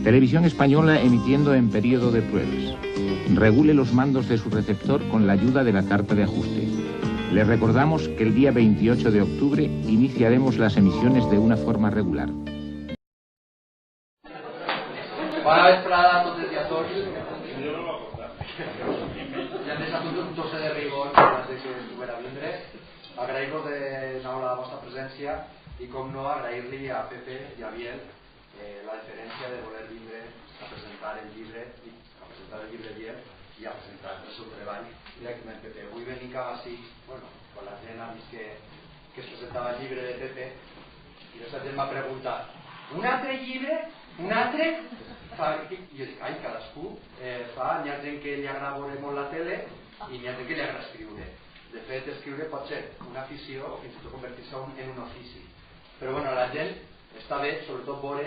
Televisión Española emitiendo en periodo de pruebas. Regule los mandos de su receptor con la ayuda de la carta de ajuste. Les recordamos que el día 28 de octubre iniciaremos las emisiones de una forma regular. Bona vesprada a totes i a tots. Ja hem deixat un tosse de rigor abans que estiguera a vindre. Agrair-vos de nou la vostra presència i, com no, agrair-li a Pepe i a Biel la deferència de voler vindre a presentar el llibre Biel i a presentar el seu treball directament. Pepe, avui venim així, bueno, quan la gent ha vist que es presentava el llibre de Pepe i aquesta gent m'ha preguntat: un altre llibre? Un altre? I jo dic, ai, cadascú fa, hi ha gent que li agrada veure molt la tele i hi ha gent que li agrada escriure. De fet, escriure pot ser una afició o fins i tot convertir-se en un ofici. Però bueno, la gent està bé, sobretot veure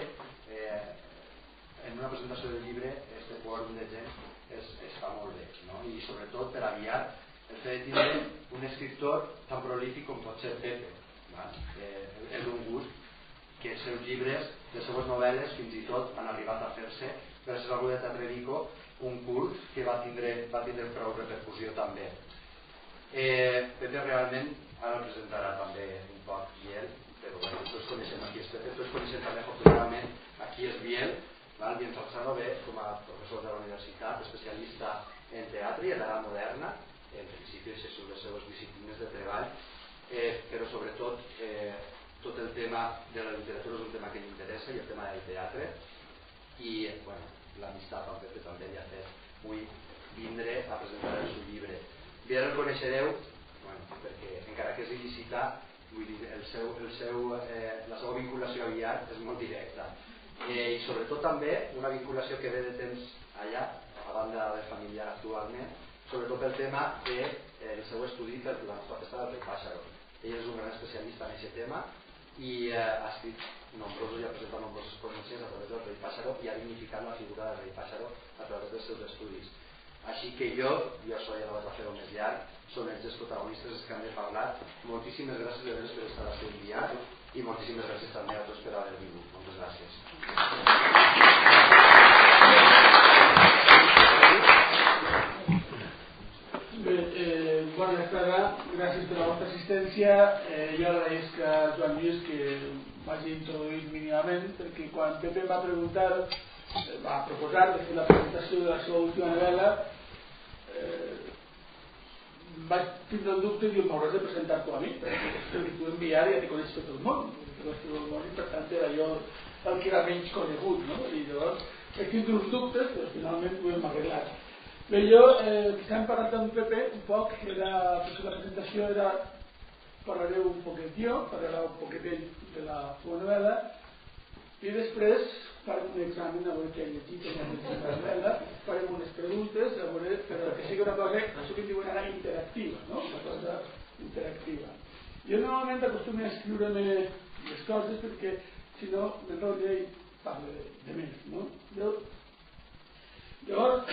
en una presentació del llibre este quòrum de gent està molt bé, no? I sobretot per aviat el fet de tindre un escriptor tan prolífic com pot ser Pepe, és un gust que els seus llibres, les seues novel·les fins i tot han arribat a fer-se gràcies al grup de Teatre Vico, un curs que va tindre prou repercussió també. Pepe realment ara el presentarà també un poc Biel, però bueno, tots coneixem aquí és Pepe, tots coneixem també afortunadament aquí és Biel, Biel Salzano ve com a professor de la universitat, especialista en teatre i en l'edat moderna, en principi és les seves disciplines de treball, però sobretot tot el tema de la literatura és un tema que li interessa i el tema del teatre i bueno, l'amistat amb Pepe també li ha fet avui vindre a presentar el seu llibre. Biel el coneixereu perquè encara que és il·lícita, vull dir, la seva vinculació a Biel és molt directa i sobretot també una vinculació que ve de temps allà, a banda de familiar actualment, sobretot pel tema del seu estudi per la nostra festa del Rei Páxaro. Ell és un gran especialista en aquest tema i ha escrit nombrosos i ha presentat nombroses conferències a través del Rei Páxaro i ha dignificat la figura del Rei Páxaro a través dels seus estudis. Així que jo soy el de fer-ho més llarg, són ells els protagonistes els que han de parlar. Moltíssimes gràcies a ells per estar al seu dia i moltíssimes gràcies també a tots per haver vingut. Moltes gràcies. Bona vesprada, gràcies per la vostra assistència. Jo agraeix a Joan Lluís que m'hagi introduït mínimament, perquè quan Pepe va proposar de fer la presentació de la seva última novel·la vaig tindre el dubte i m'hauràs de presentar tu a mi, perquè tu enviar ja te coneix tot el món, i per tant era jo el que era menys conegut, no? I llavors vaig tindre uns dubtes, però finalment ho hem arreglat. Bé, jo, que estàvem parlant amb Pepe un poc, perquè la presentació era, parlaré un poquet jo, parlarà un poquet ell de la seva novel·la, i després farem un examen a veure què ha llegit en la novel·la, farem unes preguntes, a veure, però que sigui una cosa, això que diuen ara, interactiva, no? Una cosa interactiva. Jo normalment acostumo a escriure-me les coses perquè, si no, m'enrotlla i parlo de més, no? Llavors,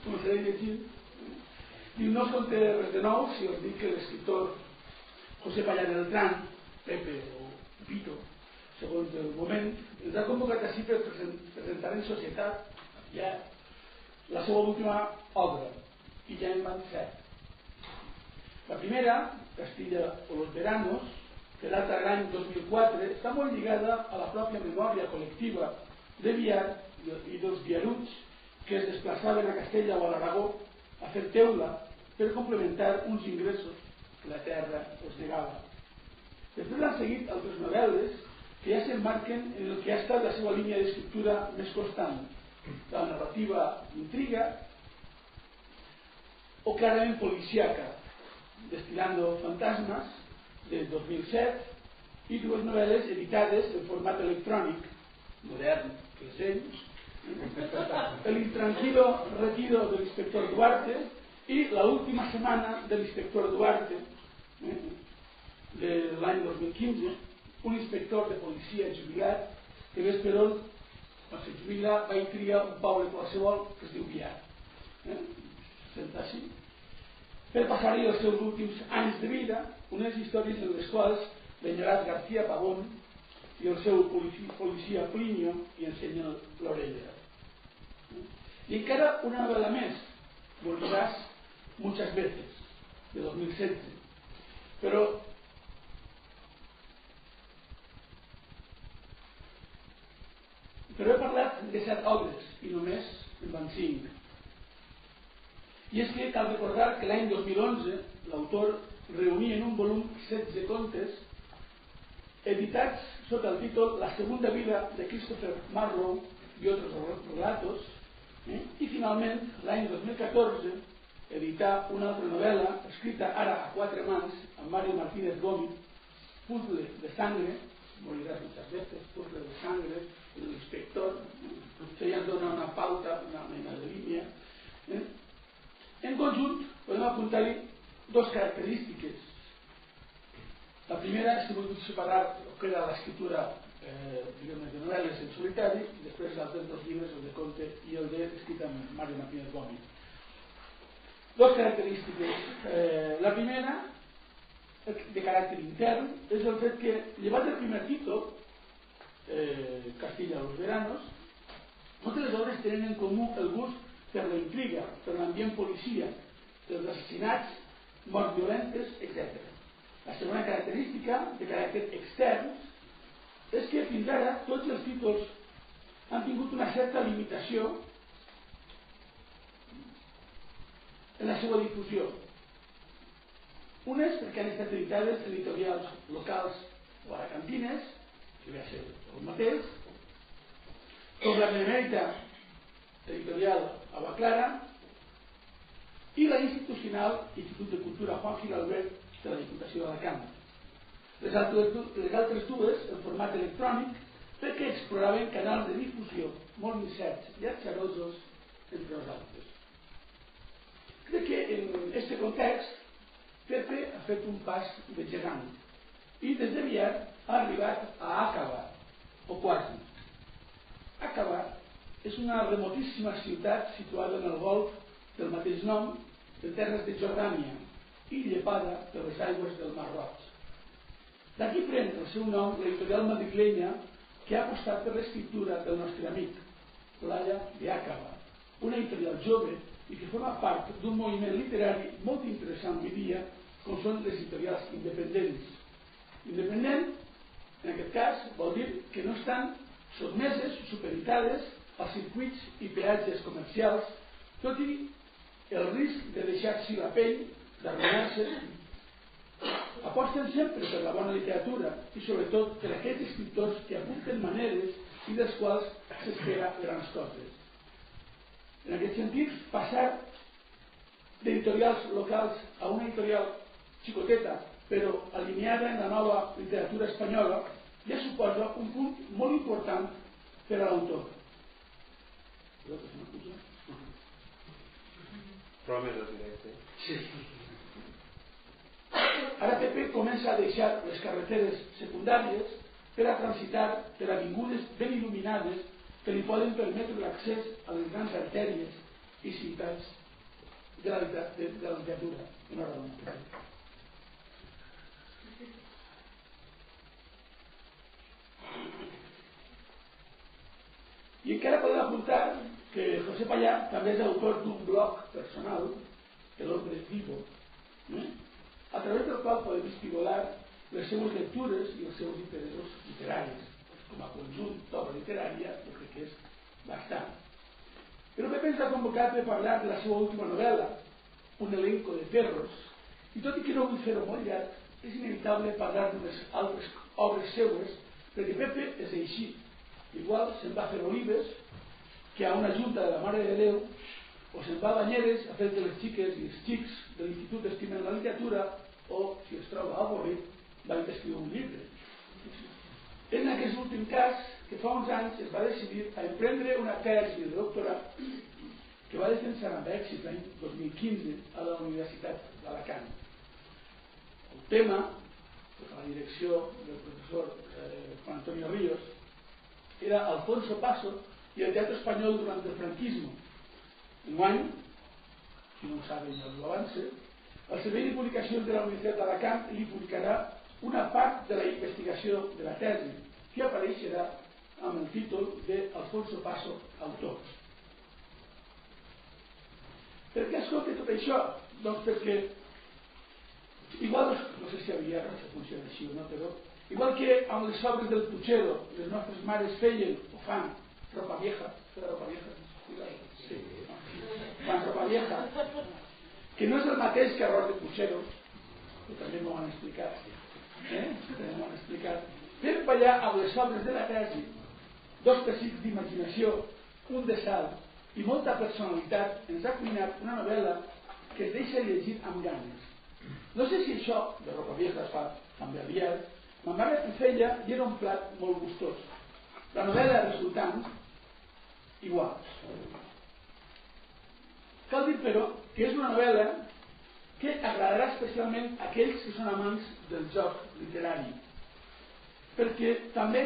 començaré llegint. Diu, no us conté res de nou si us dic que l'escriptor José Pallà Beltrán, Pepe o Pito, segons el moment, ens ha convocat així per presentar en societat ja la seva última obra, i ja en van 7. La primera, Castilla o los Veranos, que data de l'any 2004, està molt lligada a la pròpia memòria col·lectiva de Biar i dels biaruts que es desplaçaven a Castella o a l'Aragó a fer teula per complementar uns ingressos que la terra els negava. Després han seguit altres novel·les que ja s'emmarquen en el que ha estat la seva línia d'escriptura més constant, la narrativa d'intriga o clarament policíaca, Destilando Fantasmas, de 2007, i dues novel·les editades en format electrònic, modern, recent, El intranquilo retiro del inspector Duarte i La última semana del inspector Duarte, de l'any 2015, un inspector de policia jubilat que ves per on, quan se jubila, va i tria un poble qualsevol que es diu Biar. Senta així. Per passar-hi els seus últims anys de vida, unes històries en les quals l'enyorat García Pavón i el seu policia Plinio i ensenya l'orella. I encara una novel·la més, Morirás muchas veces, de 2016. Però he parlat de 7 obres i només en van 5. I és que cal recordar que l'any 2011 l'autor reunia en un volum 16 contes editats sota el títol La segunda vida de Christopher Marlowe y otros relatos, i finalment l'any 2014 edità una altra novel·la escrita ara a 4 mans amb Mario Martínez Gómez, Puzzle de sangre, Morirás muchas veces, Puzzle de sangre, El inspector, que ja ens dona una pauta, una mena de línia. En conjunt podem apuntar-hi 2 característiques. La primera és que vull separar el que era l'escriptura de novel·les en solitari i després els altres 2 llibres, el de conte i el de escrit amb Mario Martínez Gómez. 2 característiques. La primera, de caràcter intern, és el fet que, llevat del primer títol, Castilla los veranos, totes les obres tenen en comú el gust per la intriga, per l'ambient policia, els assassinats, morts violentes, etc. La segona característica, de caràcter extern, és que fins ara tots els títols han tingut una certa limitació en la seva difusió. Unes perquè han estat editades editorials locals o alacantines, que va ser el mateix, com la Benemèrita editorial Ava Clara i la institucional Institut de Cultura Juan Gil Albert de la Diputació d'Alacant. Les altres dues, en format electrònic, perquè exploraven canals de difusió molt incerts i atxarosos entre nosaltres. Crec que en aquest context Pepe ha fet un pas de gegant i des d'aviat ha arribat a Àcaba, o quasi. Àcaba és una remotíssima ciutat situada en el golf del mateix nom, de terres de Jordània i llepada per les aigües del Mar Roig. D'aquí pren el seu nom l'editorial madrilenya que ha apostat per l'escriptura del nostre amic, Playa de Àcaba, una editorial jove i que forma part d'un moviment literari molt interessant avui dia, com són les editorials independents. Independent, en aquest cas, vol dir que no estan sotmeses, supeditades als circuits i peatges comercials, tot i el risc de deixar-s'hi la pell, d'arruïnar-se. Aposten sempre per la bona literatura i sobretot per aquells escriptors que apunten maneres i dels quals s'espera grans coses. En aquest sentit, passar d'editorials locals a una editorial xicoteta, però alineada en la nova literatura espanyola, ja suposa un punt molt important per a l'autor. Promes al directe. Sí. Ara Pepe comença a deixar les carreteres secundàries per a transitar per avingudes ben il·luminades que li poden permetre l'accés a les grans artèries i ciutats de la literatura. Enhorabona. I encara podem apuntar que José Payá també és autor d'un blog personal, El Hombre Vivo, a través del qual podem espigolar les seues lectures i els seus interessos literaris. Com a conjunt d'obra literària, jo crec que és bastant. Però Pepe ens ha convocat per parlar de la seva última novel·la, Un elenco de perros, i tot i que no vull fer-ho molt llarg, és inevitable parlar d'unes altres obres seues, perquè Pepe és així. Igual se'n va a fer olives que a una junta de la Mare de Déu, o se'n va a Banyeres a fer de les xiques i els xics de l'Institut d'Estima en la Literatura, o, si es troba avorrit, va escriure un llibre. És en aquest últim cas que fa uns anys es va decidir a emprendre una tesi de doctorat que va defensar amb èxit l'any 2015 a la Universitat d'Alacant. El tema, per la direcció del professor Juan Antonio Ríos, era Alfonso Paso i el teatre espanyol durant el franquismo. Enguany, si no ho saben ja ho avance, el Servei de Publicacions de la Universitat d'Alacant li publicarà una part de la investigació de la tesi, que apareixerà amb el títol d'Alfonso Paso, autor. Per què escolta tot això? Doncs perquè, igual, no sé si havia se funciona així o no, però igual que amb les obres del Puchero les nostres mares feien o fan ropa vieja, sí, fan ropa vieja, que no és el mateix que arròs de Puchero, que també m'ho han explicat, fer ballar amb les obres de la tesi dos pessics d'imaginació, un de sal i molta personalitat ens ha cuinat una novel·la que es deixa llegir amb ganes. No sé si això de ropa vieja es fa també aviat. Ma mare ho feia i era un plat molt gustós. La novel·la resultant igual. Cal dir però que és una novel·la que agradarà especialment a aquells que són amants del joc literari, perquè també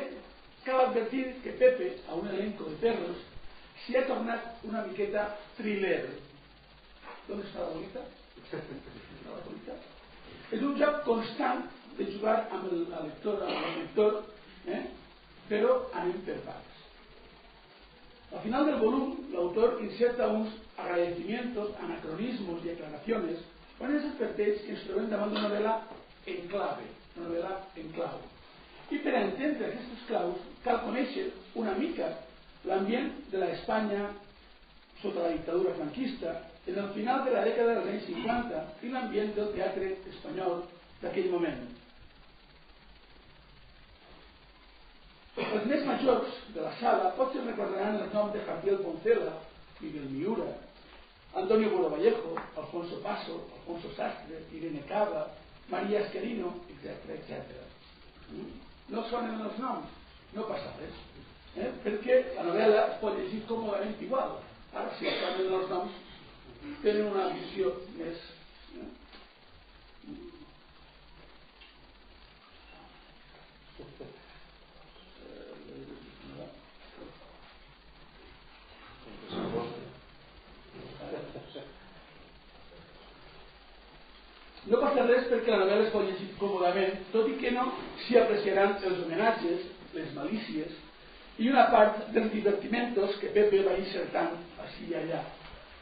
cal advertir que Pepe, a un elenco de perros, s'hi ha tornat una miqueta thriller. ¿Dónde está la bolita? La bolita? És un joc constant de jugar amb el lector, però anem per parts. Al final del volum, l'autor inserta uns agradecimientos, anacronismos y aclaraciones on ens adverteix que ens trobem davant d'una novel·la en clave, una novel·la en clau. I per entendre aquests claus cal conèixer una mica l'ambient de l'Espanya sota la dictadura franquista en el final de la dècada dels anys 50 i l'ambient del teatre espanyol d'aquell moment. Els més majors de la sala potser recordaran els noms de Javier Poncela, Miguel Miura, Antonio Burovallejo, Alfonso Paso, Alfonso Sastre, Irene Cava, María Esquerino, etc. No sonen els noms, no passa res, perquè la novel·la es pot llegir còmodament igual. Ara, si sonen els noms, tenen una visió més... No passa res perquè la novel·la es pot llegir còmodament, tot i que no s'hi apreciaran els homenatges, les malícies i una part dels divertimentos que Pepe va insertant així i allà.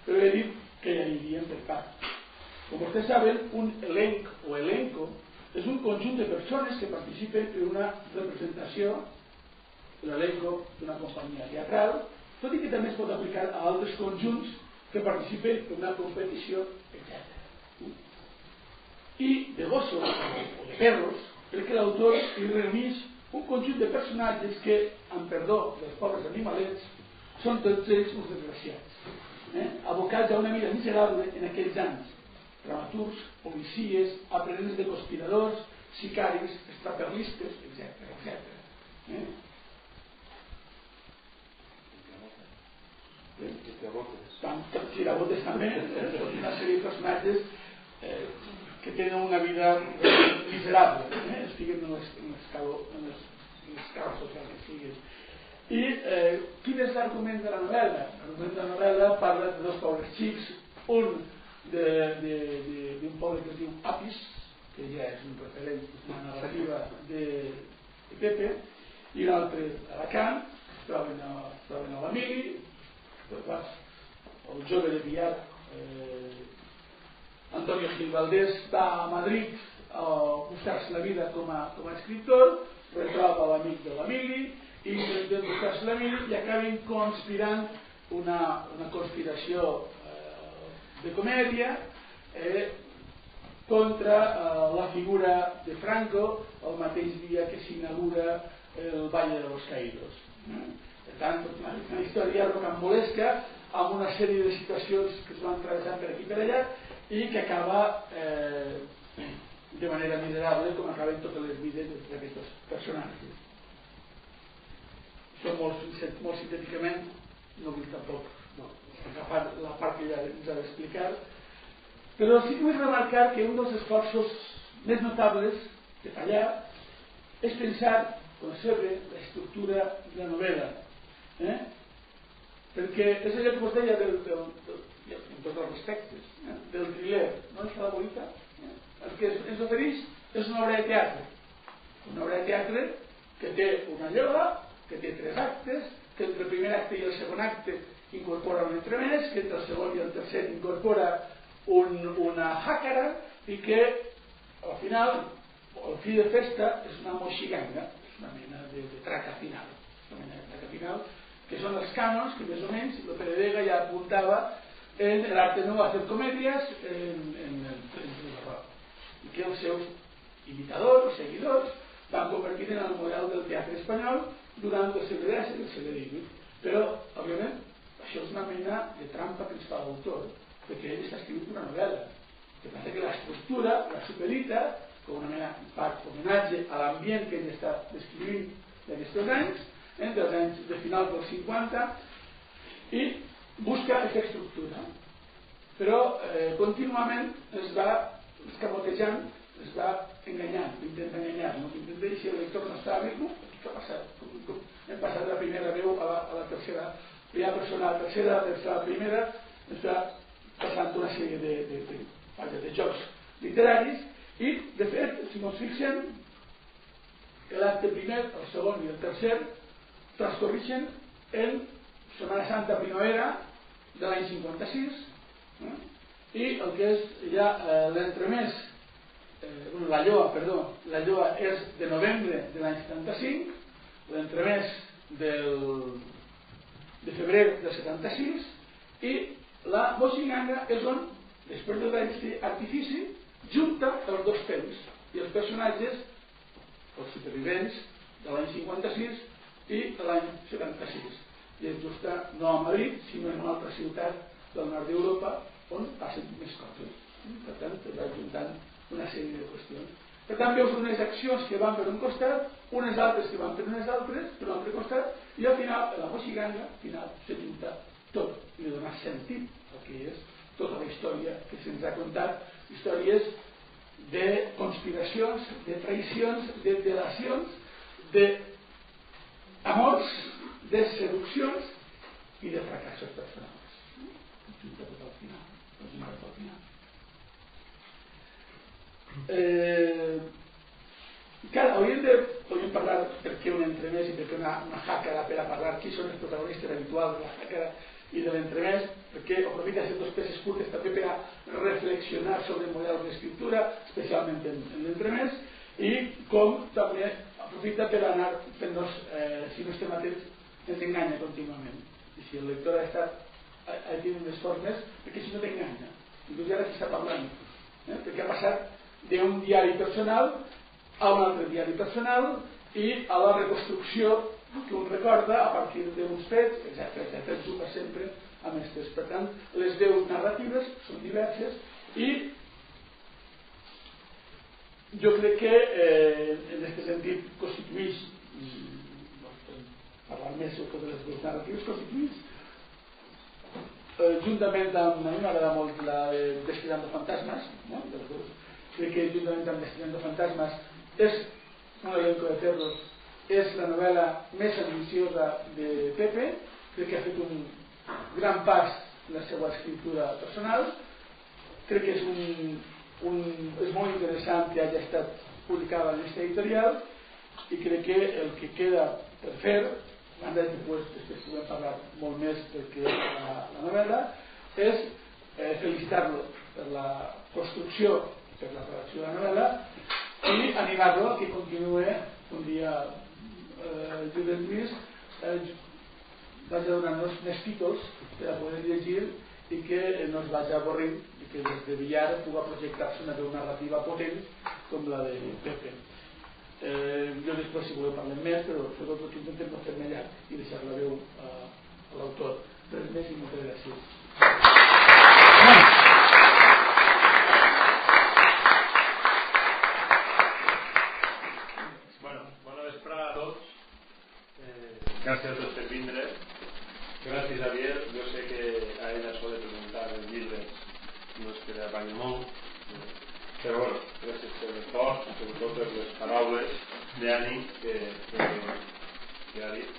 Però he dit que ja anirien per part. Com vostès saben, un elenc o elenco és un conjunt de persones que participen en una representació, l'elenco d'una companyia teatral, tot i que també es pot aplicar a altres conjunts que participen en una competició, etc. I de gossos o de perros, perquè l'autor hi reuneix un conjunt de personatges que, amb perdó dels pobres animalets, són tots ells uns desgraciats, abocats a una vida miserable en aquells anys. Dramaturgs, policies, aprenents de conspiradors, sicaris, extraperlistes, etc. Tirabotes també, una sèrie de personatges que tenen una vida miserable, estiguen en l'escala social que siguin. I quin és l'argument de la novel·la? L'argument de la novel·la parla de dos pobres xics, un d'un poble que es diu Apis, que ja és un referent, una narrativa de Pepe, i un altre d'Alacant, es troben a la Mili, el jove de Villar, Antonio Gil Valdés, va a Madrid a buscar-se la vida com a escriptor, retroba l'amic de la Mili i intenten buscar-se la Mili i acaben conspirant una conspiració de comèdia contra la figura de Franco el mateix dia que s'inaugura el Valle de los Caídos. Per tant, una història rocambolesca amb una sèrie de situacions que es van travessant per aquí i per allà i que acaba de manera miserable com acaben totes les vides d'aquests personatges. Això molt sintèticament, no vull tampoc agafar la part que ja ens ha d'explicar, però sí que vull remarcar que un dels esforços més notables de Fallar és pensar, concebre l'estructura de la novel·la, perquè és allò que vostè deia en tots els respectes, del thriller, no és la bonita? El que ens ofereix és una obra de teatre que té una lloa, que té 3 actes, que entre el primer acte i el segon acte incorpora un entremès, que entre el segon i el tercer incorpora una jàcara i que al final, el fi de festa és una moixiganga, és una mena de traca final, que són els cànons que més o menys Lope de Vega ja apuntava en el arte nuevo a hacer comedias en el barroc, i que els seus imitadors, seguidors, van convertir en el model del teatre espanyol durant el segle X i el segle XIX. Però, òbviament, això és una mena de trampa que ens fa l'autor, perquè ell està escrivint una novel·la. El que passa que l'estructura la supedita com una mena d'homenatge a l'ambient que ell està descrivint d'aquests anys, dels anys de final dels 50, i busca aquesta estructura. Però contínuament es va escamotejant, es va enganyant, intenta enganyar, no? Intenta dir si el lector no està bé, què ha passat? Hem passat de la primera veu a la tercera, primera persona a la tercera, a la primera, està passant una sèrie de jocs literaris i, de fet, si no ens fixem, l'acte primer, el segon i el tercer transcorreixen en Setmana Santa Primavera de l'any 56, i el que és ja l'entremès, la lloa és de novembre de l'any 75, l'entremès de febrer del 76, i la moixiganga és on, després de l'artifici, junta els dos temps i els personatges, els supervivents de l'any 56 i de l'any 76, i és justa no a Madrid sinó en una altra ciutat del nord d'Europa on passen més coses. Per tant, es va juntant una sèrie de qüestions. Per tant, veus unes accions que van per un costat, unes altres que van per un altre costat, i al final, la moixiganga, al final, se junta tot i li dona sentit al que és tota la història que se'ns ha contat, històries de conspiracions, de traïcions, de delacions, d'amors, de seduccions i de fracassos personals. Junta tot al final, tot al final. Clar, hauríem parlar per què un entremès i per què una jàcara, per a parlar qui són els protagonistes habituals de la jàcara i de l'entremès, perquè aprofita aquestes dues peces curtes també per a reflexionar sobre el model d'escriptura, especialment en l'entremès, i com també aprofita per anar fent-nos, si no estem atents, ens enganya contínuament. I si el lector ha de tenir un esforç més, perquè si no t'enganya. Inclús ara s'està parlant, perquè ha passat d'un diari personal a un altre diari personal i a la reconstrucció que un recorda a partir d'uns fets, etc. Ens juga sempre amb aquestes. Per tant, les veus narratives són diverses i jo crec que en aquest sentit constitueix, parlar més sobre les veus narratives, constitueix juntament amb, a mi m'agrada molt la de Destilando Fantasmes, no? Crec que juntament amb Destilando Fantasmes és un elenco de cerros, és la novel·la més ambiciosa de Pepe. Crec que ha fet un gran pas en la seva escriptura personal. Crec que és molt interessant que hagi estat publicada en aquesta editorial i crec que el que queda per fer, després podem parlar molt més perquè la novel·la, és felicitar-lo per la construcció, per la redacció de la novel·la i animar-lo a que continuï un dia Josep Lluís vaig a donar-nos més títols per a poder llegir i que no es vagi avorrir i que des de Villar pugui projectar-se una veu narrativa potent com la de Pepe. Jo després si voleu parlem més, però sobretot el que intentem no fer-me llarg i deixar la veu a l'autor. Res més i moltes gràcies. Gràcies a tots per vindre. Gràcies, Javier. Jo sé que a ell això de presentar els llibres no es queda bany molt, però bueno, gràcies per l'esforç i sobretot per les paraules d'ànim que ha dit.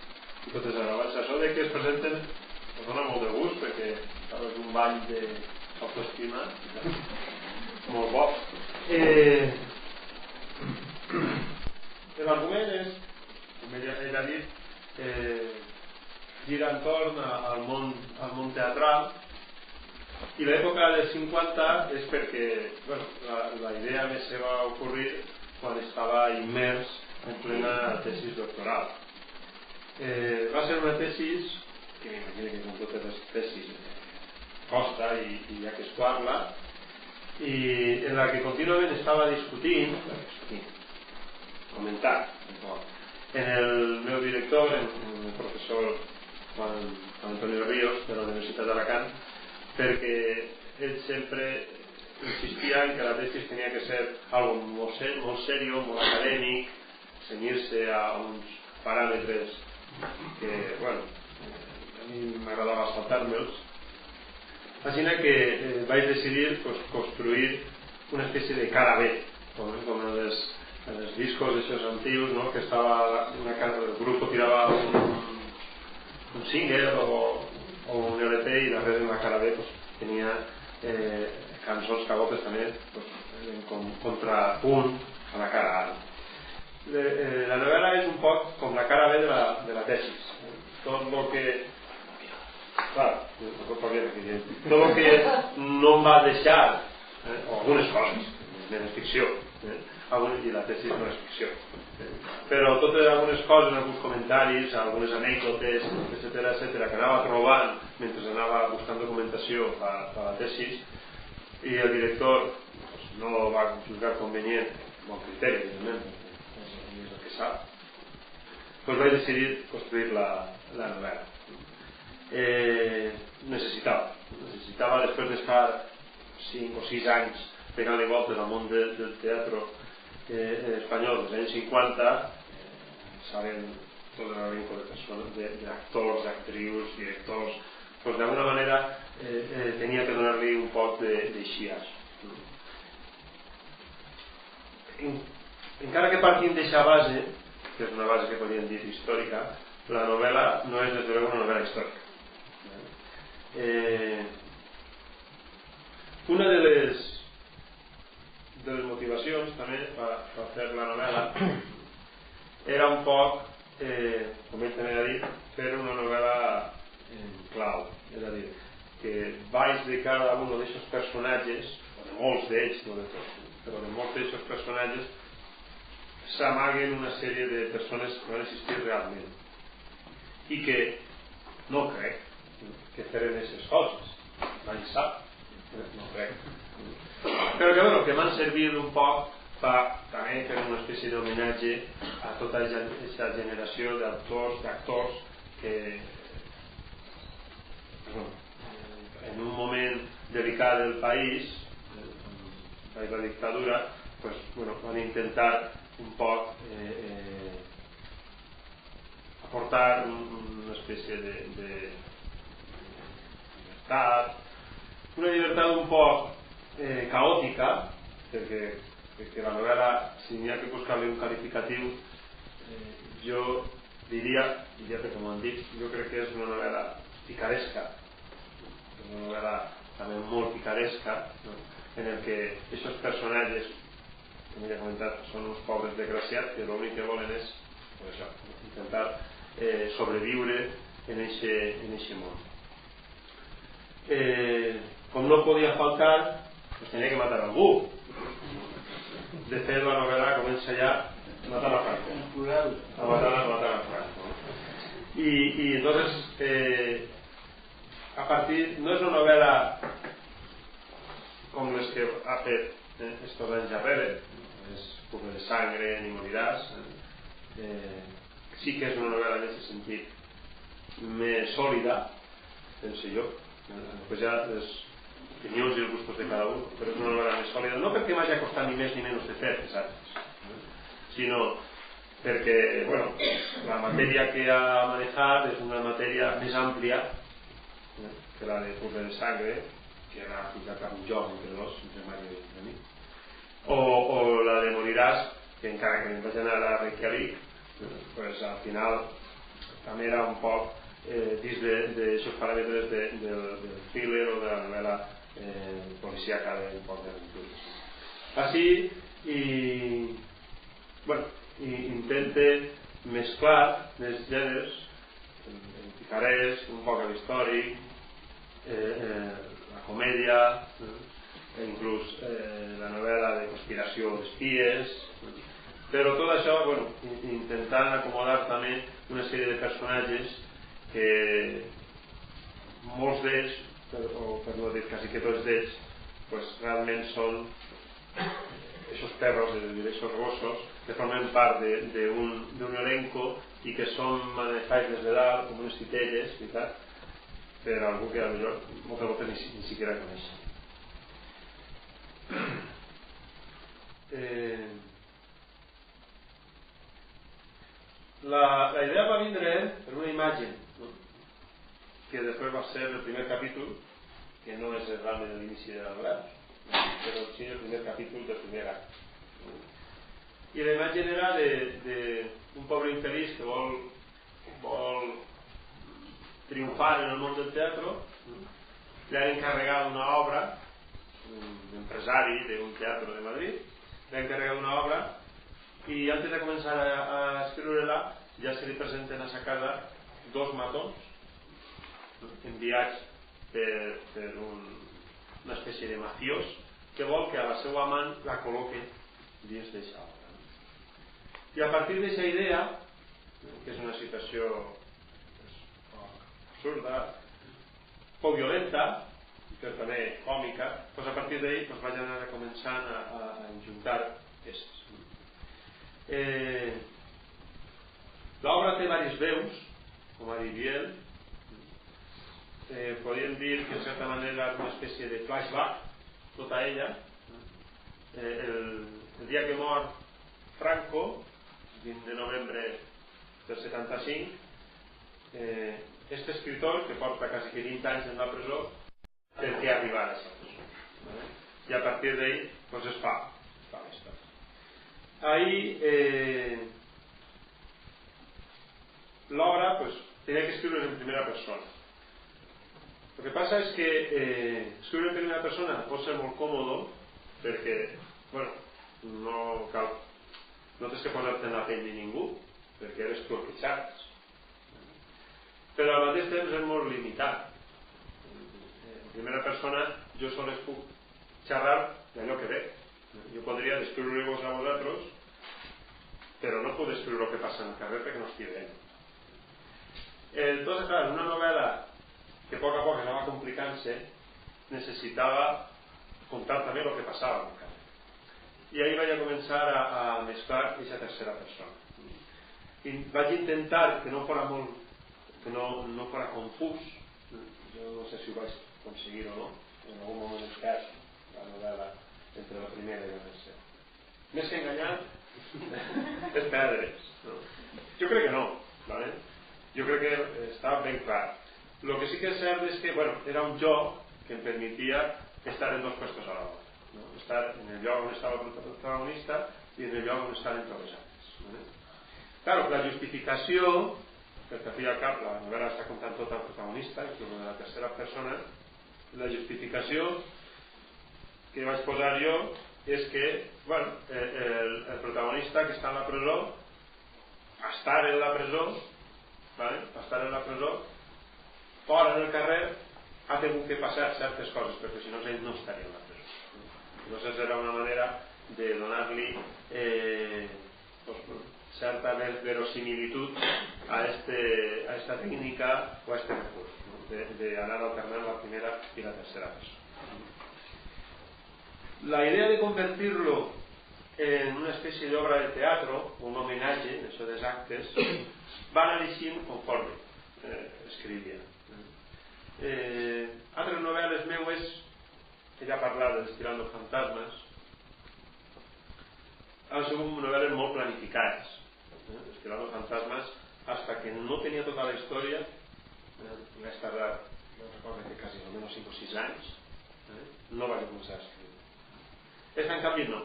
I totes les raons. Això de que es presenten em dona molt de gust perquè és un bany d'autoestima molt bo. L'argument és ell ha dit, gira entorn al món teatral, i l'època dels 50 és perquè la idea més se va ocorrir quan estava immers en plena tesis doctoral. Va ser una tesis que m'imagino que com totes les tesis costa i hi ha que esquar-la, i en la que contínuament estava discutint, comentant en el meu director, en el professor Juan Antonio Ríos de la Universitat d'Alacant, perquè ell sempre insistia en que la tesis tenia que ser algo molt serio, molt acadèmic, cenyir-se a uns paràmetres que, bueno, a mi m'agradava saltar-me'ls. Així que vaig decidir construir una espècie de cara B, com en els discos d'aixòs antius, no? Que estava el grup tirava un single o un LP i darrere en la cara B tenia cançons que a voltes també en contrapunt a la cara A. La novel·la és un poc com la cara B de la tesis. Tot el que no em va deixar, o algunes coses, és ficció, i la tesis no és ficció, però totes algunes coses, alguns comentaris, algunes anècdotes, etc., que anava trobant mentre anava buscant documentació per la tesis, i el director no va juzgar convenient, amb bon criteri, evidentment, és el que sap, doncs vaig decidir construir la novel·la. Necessitava, després d'estar 5 o 6 anys pegant-li voltes al món del teatre espanyol dels anys 50, saben tot l'elenco de persones, d'actors, d'actrius, directors, doncs d'alguna manera tenia que donar-li un poc d'eixiaix. Encara que partim d'eixa base, que és una base que podríem dir històrica, la novel·la no és des de luego una novel·la històrica. Una de les motivacions també per fer la novel·la era un poc, com ell també ha dit, fer una novel·la en clau, és a dir, que baix de cada un d'aquests personatges, o de molts d'ells, no de tots, però de molts d'aquests personatges s'amaguen una sèrie de persones que van existir realment i que no crec que feren aquestes coses, mai sap, no crec, però que m'han servit un poc per també fer una espècie d'homenatge a tota aquesta generació d'actors que en un moment delicat del país, la dictadura, van intentar un poc aportar una espècie de llibertat, una llibertat un poc caòtica, perquè la novel·la, si n'hi ha que buscar-li un qualificatiu, jo diria, perquè m'ho han dit, jo crec que és una novel·la picaresca, una novel·la també molt picaresca, en el que aquests personatges, com ja he comentat, són uns pobres desgraciats que l'únic que volen és intentar sobreviure en aquest món. Com no podia faltar, tenia que matar algú. De fet, la novel·la comença ja matant a Franco, a matar a Franco. I entonces a partir, no és una novel·la com les que ha fet estos anys darrere, és Fuga de Sangre, Ni moriràs, sí que és una novel·la en aquest sentit més sòlida, penso jo, després ja les opinions i els gustos de cada un, però és una novel·la més sòlida, no perquè m'hagi costat ni més ni menys de fer, sinó perquè la matèria que ha manejat és una matèria més àmplia que la de Fuga de Sangre, que era fins a cap un joc entre Mario i mi, o la de Moriràs, que encara que em vaig anar a Reykjavik, al final també era un poc dins d'aixòs paràmetres del thriller o de la novel·la policíaca d'un poc d'aventures. Així, intente mesclar els gèneres, el picarès, un poc l'històric, la comèdia, inclús la novel·la de conspiració d'espies, però tot això, bueno, intentant acomodar també una sèrie de personatges que molts d'ells, o per no dir quasi que tots d'ells, pues realment són esos perros, esos gossos que formen part d'un elenco i que són manejats des de dalt com unes titelles, veritat, per algú que moltes voltes ni siquiera coneix. La idea va vindre per una imatge, no? Que després va ser el primer capítol, que no és realment l'inici de la novel·la, però sí el primer capítol del primer acte. I la imatge era d'un pobre infeliç que vol triomfar en el món del teatre. Le han encarregat una obra, un empresari d'un teatre de Madrid, le ha encarregat una obra i antes de començar a escriure-la ja se li presenten a sa casa dos matons enviats per una espècie de mafiós que vol que a la seva amant la col·loque dins d'eixa obra. I a partir d'eixa idea, que és una situació absurda, poc violenta, però també còmica, doncs a partir d'ahí vaig anar començant a enjuntar aquestes. L'obra té diverses veus, com ha dit Biel. Podríem dir que en certa manera és una espècie de flashback, tota ella. El dia que mor Franco, el 20 de novembre del 75, aquest escritor, que porta quasi 20 anys en la presó, per què arribar a aquesta presó. I a partir d'ahí es fa la història. Ahí l'obra tenia que escriure en primera persona. Lo que passa és que escriure en primera persona pot ser molt còmode perquè, bueno, no tens que posar-te en la pell de ningú perquè eres tu el que xerres, però al mateix temps és molt limitat. En primera persona jo sols puc xerrar d'allò que veig. Jo podria descriure-vos a vosaltres, però no puc descriure el que passa en el carrer perquè no estic veient. Entonces, clar, una novel·la que a poc anava complicant-se necessitava contar també el que passava en el carrer. I ahí vaig a començar a mesclar aquesta tercera persona. I vaig intentar que no fora molt, que no fora confús. Jo no sé si ho vaig aconseguir o no, en algun moment es perd la novel·la entre la primera i la tercera. Més que enganyar és perdre's, no? Jo crec que no, ¿vale? Jo crec que estava ben clar. Lo que sí que és cert és que, bueno, era un joc que em permetia estar en dos puestos a l'hora, ¿no? Estar en el lloc on estava el protagonista i en el lloc on estaven tots els altres, ¿vale? Claro, la justificació, perquè al fi i al cap la novel·la està contant tot el protagonista, inclús de la tercera persona, la justificació que vaig posar jo és que, bueno, el protagonista que està en la presó, a estar en la presó, ¿vale? A estar en la presó, fora del carrer, ha tingut que passar certes coses, perquè si no ell no estaria en la presó. Llavors era una manera de donar-li certa verosimilitud a esta tècnica o a este recurs, ¿no? De anar alternant la primera i la tercera persona. La idea de convertir-lo en una espècie d'obra de teatro, un homenatge, això dels actes, va anar eixint conforme escrivia. Altres novel·les meues, que ja he parlat de Estirando Fantasmas, han sigut novel·les molt planificades. Estirando Fantasmas, hasta que no tenia tota la història, vaig tardar, no recordo que quasi almenys 5 o 6 anys, no vaig començar a escriure. Esta en canvi no.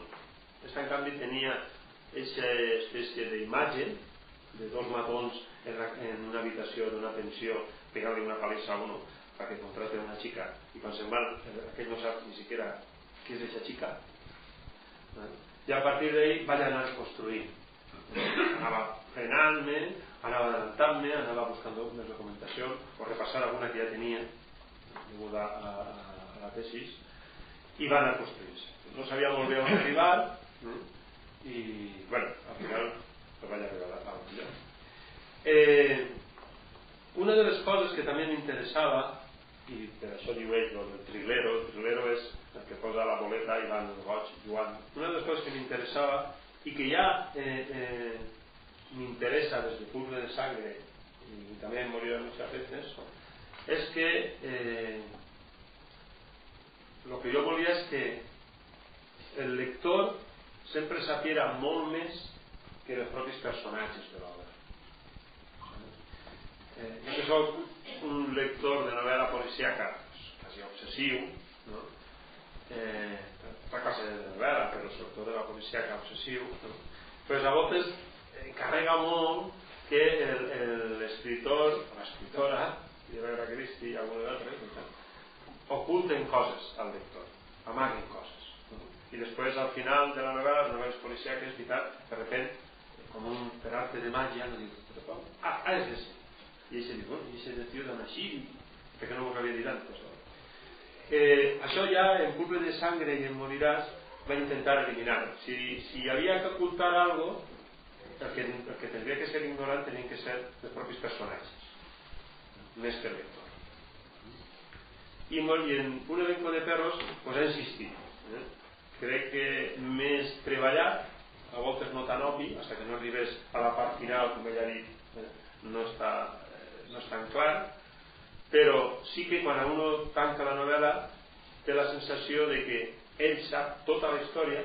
Esta en canvi tenia aquesta espècie d'imatge de dos matons en una habitació d'una pensió pegant-li una palissa a uno perquè contraten una xica i quan se'n van aquell no sap ni siquiera què és aquesta xica i a partir d'ahí vaig anar construint, anava frenant-me, anava adelantant-me, anava buscant més documentació o repassar alguna que ja tenia degut a la tesis, i va anar construint-se. No sabia molt bé on arribar, i bueno, al final vaig arribar a un lloc. Una de les coses que també m'interessava, i per això diu ell el trilero és el que posa la boleta i van el goig Joan. Una de les coses que m'interessava i que ja m'interessa des de Purple de Sangre i també en Morir de muchas veces, és que el que jo volia és que el lector sempre sapiera molt més que els propis personatges de l'obra. Jo que soc un lector de novel·la policíaca quasi obsessiu, no? La classe de novel·la, però sobretot de la policíaca obsessiu, no? Pues a voltes carrega molt que l'escriptor o l'escriptora, i Agatha Christie i alguna d'altres, oculten coses al lector, amaguen coses, no? I després al final de la novel·la, les novel·les policíaques, veritat, de repente, com un per arte de màgia, no diu, és ese. I ell diu, i ese tio d'anar així, perquè no m'ho havia dit antes. Això ja en Purple de Sangre i en Moriràs va intentar eliminar-ho. Si havia que ocultar algo, el que tindria que ser ignorant tenien que ser els propis personatges, més que el lector. I en Un elenco de perros pues ha insistit. Crec que més treballat, a voltes no tan obvi, fins que no arribés a la part final, com ella ha dit, no és tan clar, però sí que quan uno tanca la novel·la té la sensació de que ell sap tota la història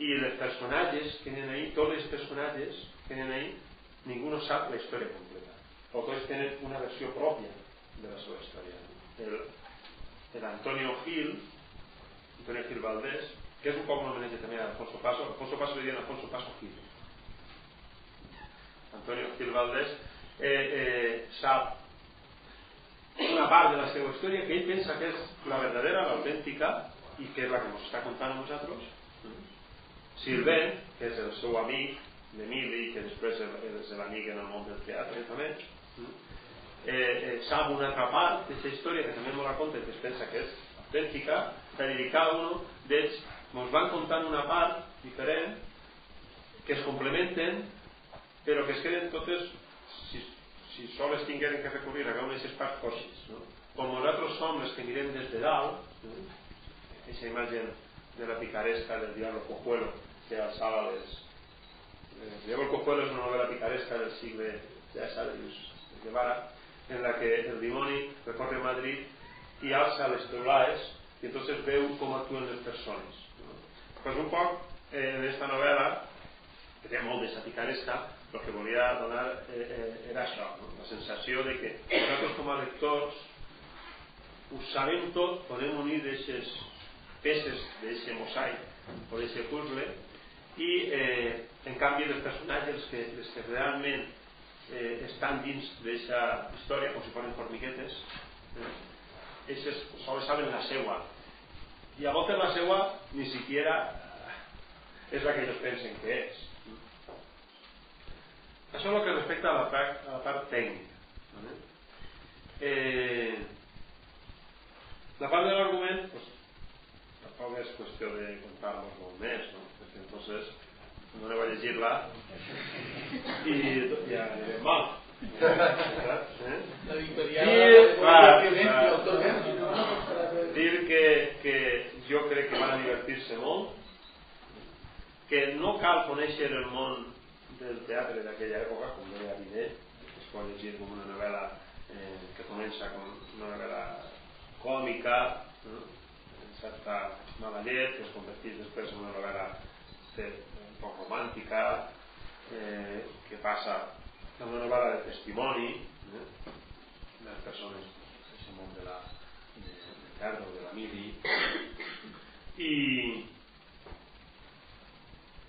i els personatges que n'hi ha, tots els personatges que n'hi ha, ningú no sap la història completa, o tots tenen una versió pròpia de la seva història. L'Antonio Gil Valdés, que és un poc un homenatge també a Alfonso Paso li diuen Alfonso Paso Gil. Antonio Gil Valdés sap una part de la seva història que ell pensa que és la verdadera, l'autèntica, i que és la que ens està contant a nosaltres. Sylvain, que és el seu amic d'Emili, que després és l'amic en el món del teatre també, sap una altra part d'aquesta història que també ens la conta, que es pensa que és autèntica, i cada un d'ells ens van contant una part diferent, que es complementen, però que es queden totes, si sols tingueren que recurrir a veure aquestes parts coixes, no? Com nosaltres som els que mirem des de dalt, aquesta imatge de la picaresca del Diablo Cojuelo que alçava les... El Diablo Cojuelo és una novel·la picaresca del segle XVI de Guevara, en la que el dimoni recorre Madrid i alça les teulaes i entonces veu com actuen les persones. Pues un poc en aquesta novel·la, que té molt de picaresca, el que volia donar era això, no? La sensació de que nosaltres com a lectors ho sabem tot, podem unir d'aquestes peces d'aquest mosaic o d'aquest puzzle i en canvi els personatges els que realment estan dins d'aquesta història com si foren formiguetes, ells sols saben la seua i a voltes la seua ni siquiera és la que ells pensen que és. Això és el que respecta a la part tècnica. La part de l'argument pues, tampoc és qüestió de contar-nos molt més, no? Perquè entonces no aneu a llegir-la i ja anirem mal. Dir que jo crec que van a divertir-se molt, que no cal conèixer el món del teatre d'aquella època, com deia Binet, que es pot llegir com una novel·la que comença com una novel·la còmica, en certa mala llet, que es converteix després en una novel·la un poc romàntica, que passa en una novel·la de testimoni de les persones d'aquest món del teatre o de la midi,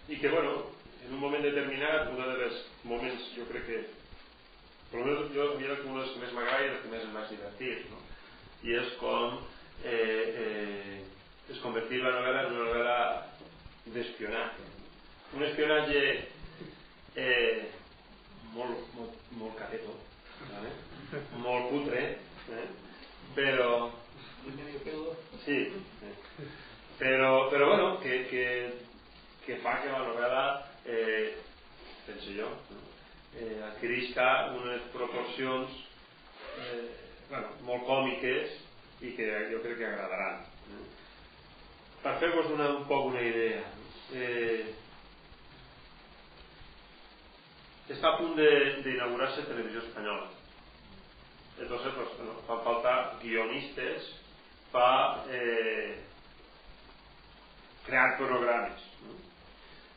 i que, bueno, en un moment determinat, un dels moments, jo crec que per almenys jo mira que un dels que més m'agrada i el que més em vaig divertir, no? I és com es convertir la novel·la en una novel·la d'espionatge, un espionatge molt cutre, però... Sí, però bueno, que fa que la novel·la, penso jo, adquirisca unes proporcions molt còmiques i que jo crec que agradaran. Per fer-vos un poc una idea, està a punt d'inaugurar-se Televisió Espanyola. Entonces, pues, fan falta guionistes para crear programes.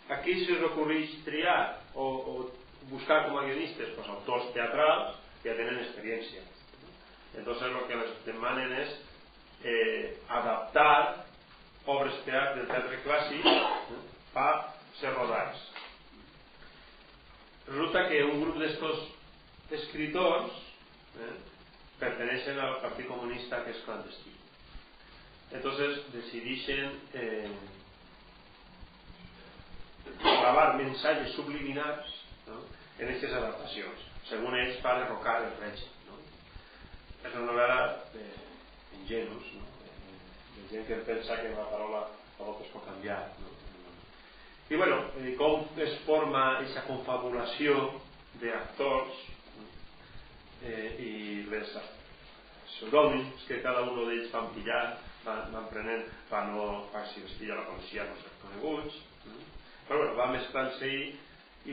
Aquí se us ocorreix triar o buscar com a guionistes pues, autors teatrals que ja tenen experiència. Entonces lo que les demanen és adaptar obres del teatre clàssic para ser rodats. Resulta que un grup d'estos escritors pertenecen al Partit Comunista, que es clandestino. Entonces decidixen gravar mensajes subliminals, ¿no?, en aquestes adaptacions, según ells, per derrocar el règim, ¿no? És una novel·la d'ingenus, ¿no?, de gent que pensa que la paraula a voltes pot canviar, ¿no? I bueno, com es forma aquesta confabulació d'actors i les pseudònims que cada un d'ells van pillar, van prenent per si els pilla la policia no ser coneguts, però bueno, va mesclant-se i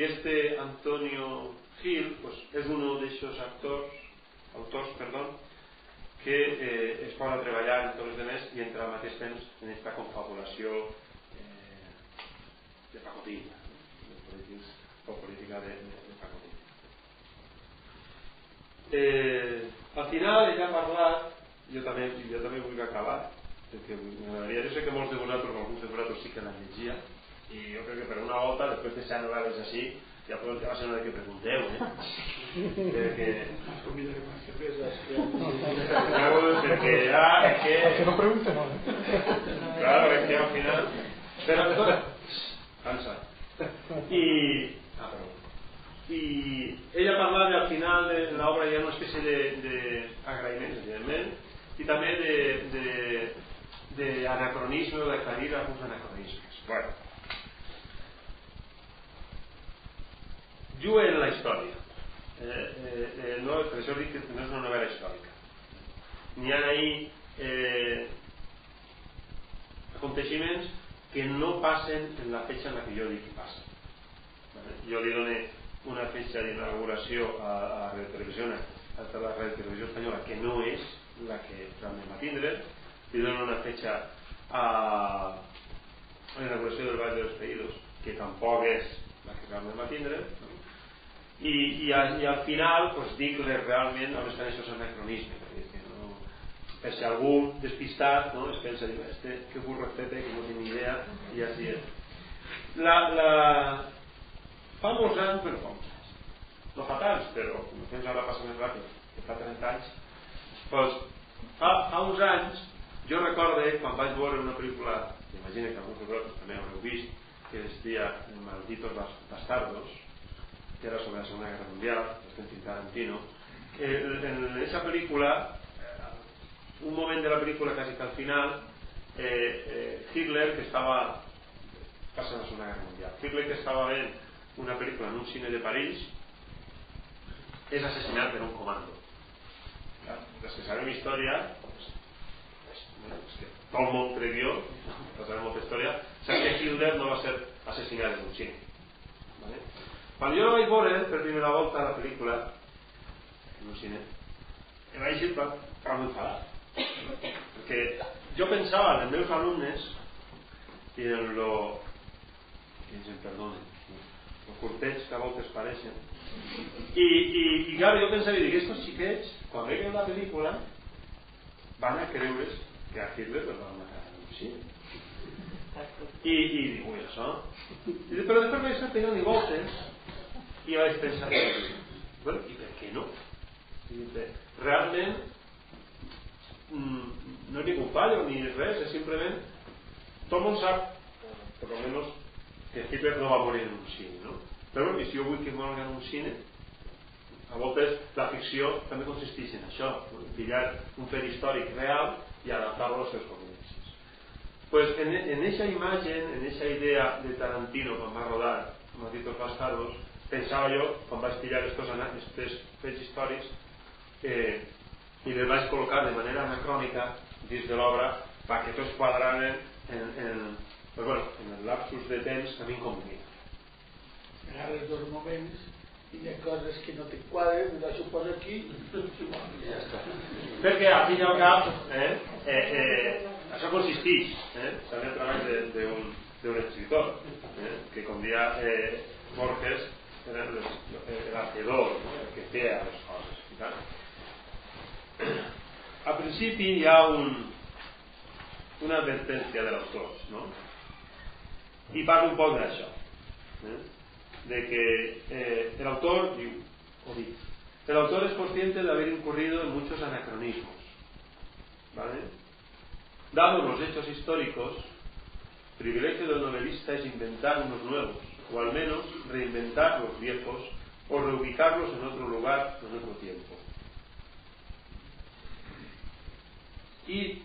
este Antonio Gil pues, és un d'aquests autors que es posa a treballar en tots els demés i entra al mateix temps en aquesta confabulació de pacotilla, o política de pacotilla. Al final ella ha parlat, jo també vull acabar, perquè m'agradaria, jo sé que molts de vosaltres, alguns de vosaltres sí que l'han llegia, i jo crec que per una volta, després de 100 novel·les així, ja va ser una que pregunteu, perquè que no pregunte, no. Claro, es que al final pero cansa y ella parlava al final de l'obra hi ha una espècie d'agraïment, evidentment, i també d'anacronisme o d'aclarir alguns anacronismes. Bueno, juga en la història, no, per això dic que no és una novel·la històrica. N'hi ha ahí aconteixements que no passen en la fecha en la que jo dic que passen. Jo li dono una fecha d'inauguració a la Televisió Espanyola que no és la que realment va tindre, li dono una fecha a la inauguració del Valle de los Caídos que tampoc és la que realment va tindre, i al final pues, dic realment on estan aquests anacronismes, per si algú despistat, no, es pensa, que burro etcètera, que no té ni idea, i així és. Fa molts anys, no fa tants, però el temps ara passa més ràpid, que fa 30 anys, doncs, fa uns anys, jo recorde quan vaig veure una pel·lícula, imagina que alguns de vosaltres també haureu vist, que es deia Malditos Bastardos, que era sobre la Segona Guerra Mundial, de Quentin Tarantino. En aquesta pel·lícula, un moment de la pel·lícula quasi que al final, Hitler, que estava passant la Segona Guerra Mundial, Hitler, que estava veient una pel·lícula en un cine de París, és assassinat per un comando. Els que sabem història, és que tot el món crec jo, que sabem molta història, sap que Hitler no va ser assassinat en un cine. Quan jo la vaig veure per primera volta a la pel·lícula en un cine, em vaig dir per m'enfadar, perquè jo pensava en els meus alumnes i en lo que ens en perdonen, el curteig que a voltes pareixen, i clar, jo pensava i dic, estos xiquets quan veuen la pel·lícula van a creure's que a Hitler el van matar en un cine, i dic, ui, això, però després vaig estar pegant i voltes i vaig pensar, bueno, i per què no? Realment no és ningú fallo ni res, és simplement tot el món sap, per almenys, que Hitler no va morir en un cine, no? Però bueno, si jo vull que mori en un cine, a voltes la ficció també consisteix en això, pillar un fet històric real i adaptar-lo als seus conveniències. Pues en aquesta imatge, en aquesta idea de Tarantino quan va rodar Malditos Bastardos, pensava jo, quan vaig pillar aquests fets històrics i les vaig col·locar de manera anacrònica dins de l'obra perquè tots quadraven en el lapsus de temps que a mi em convenia. Agarra els dos moments i hi ha coses que no te quadren, me deixo posar aquí i ja està. Perquè al fin i al cap això consisteix també el treball d'un escritor que com dia Borges era el hacedor, el que crea les coses. Al principi hi ha una advertència de l'autor, no? I parla un poc d'això, de que el autor diu, el autor es consciente de haber incurrido en muchos anacronismos, ¿vale? Dados los hechos históricos, privilegio del novelista es inventar unos nuevos, o al menos reinventar los viejos, o reubicarlos en otro lugar o en otro tiempo. Y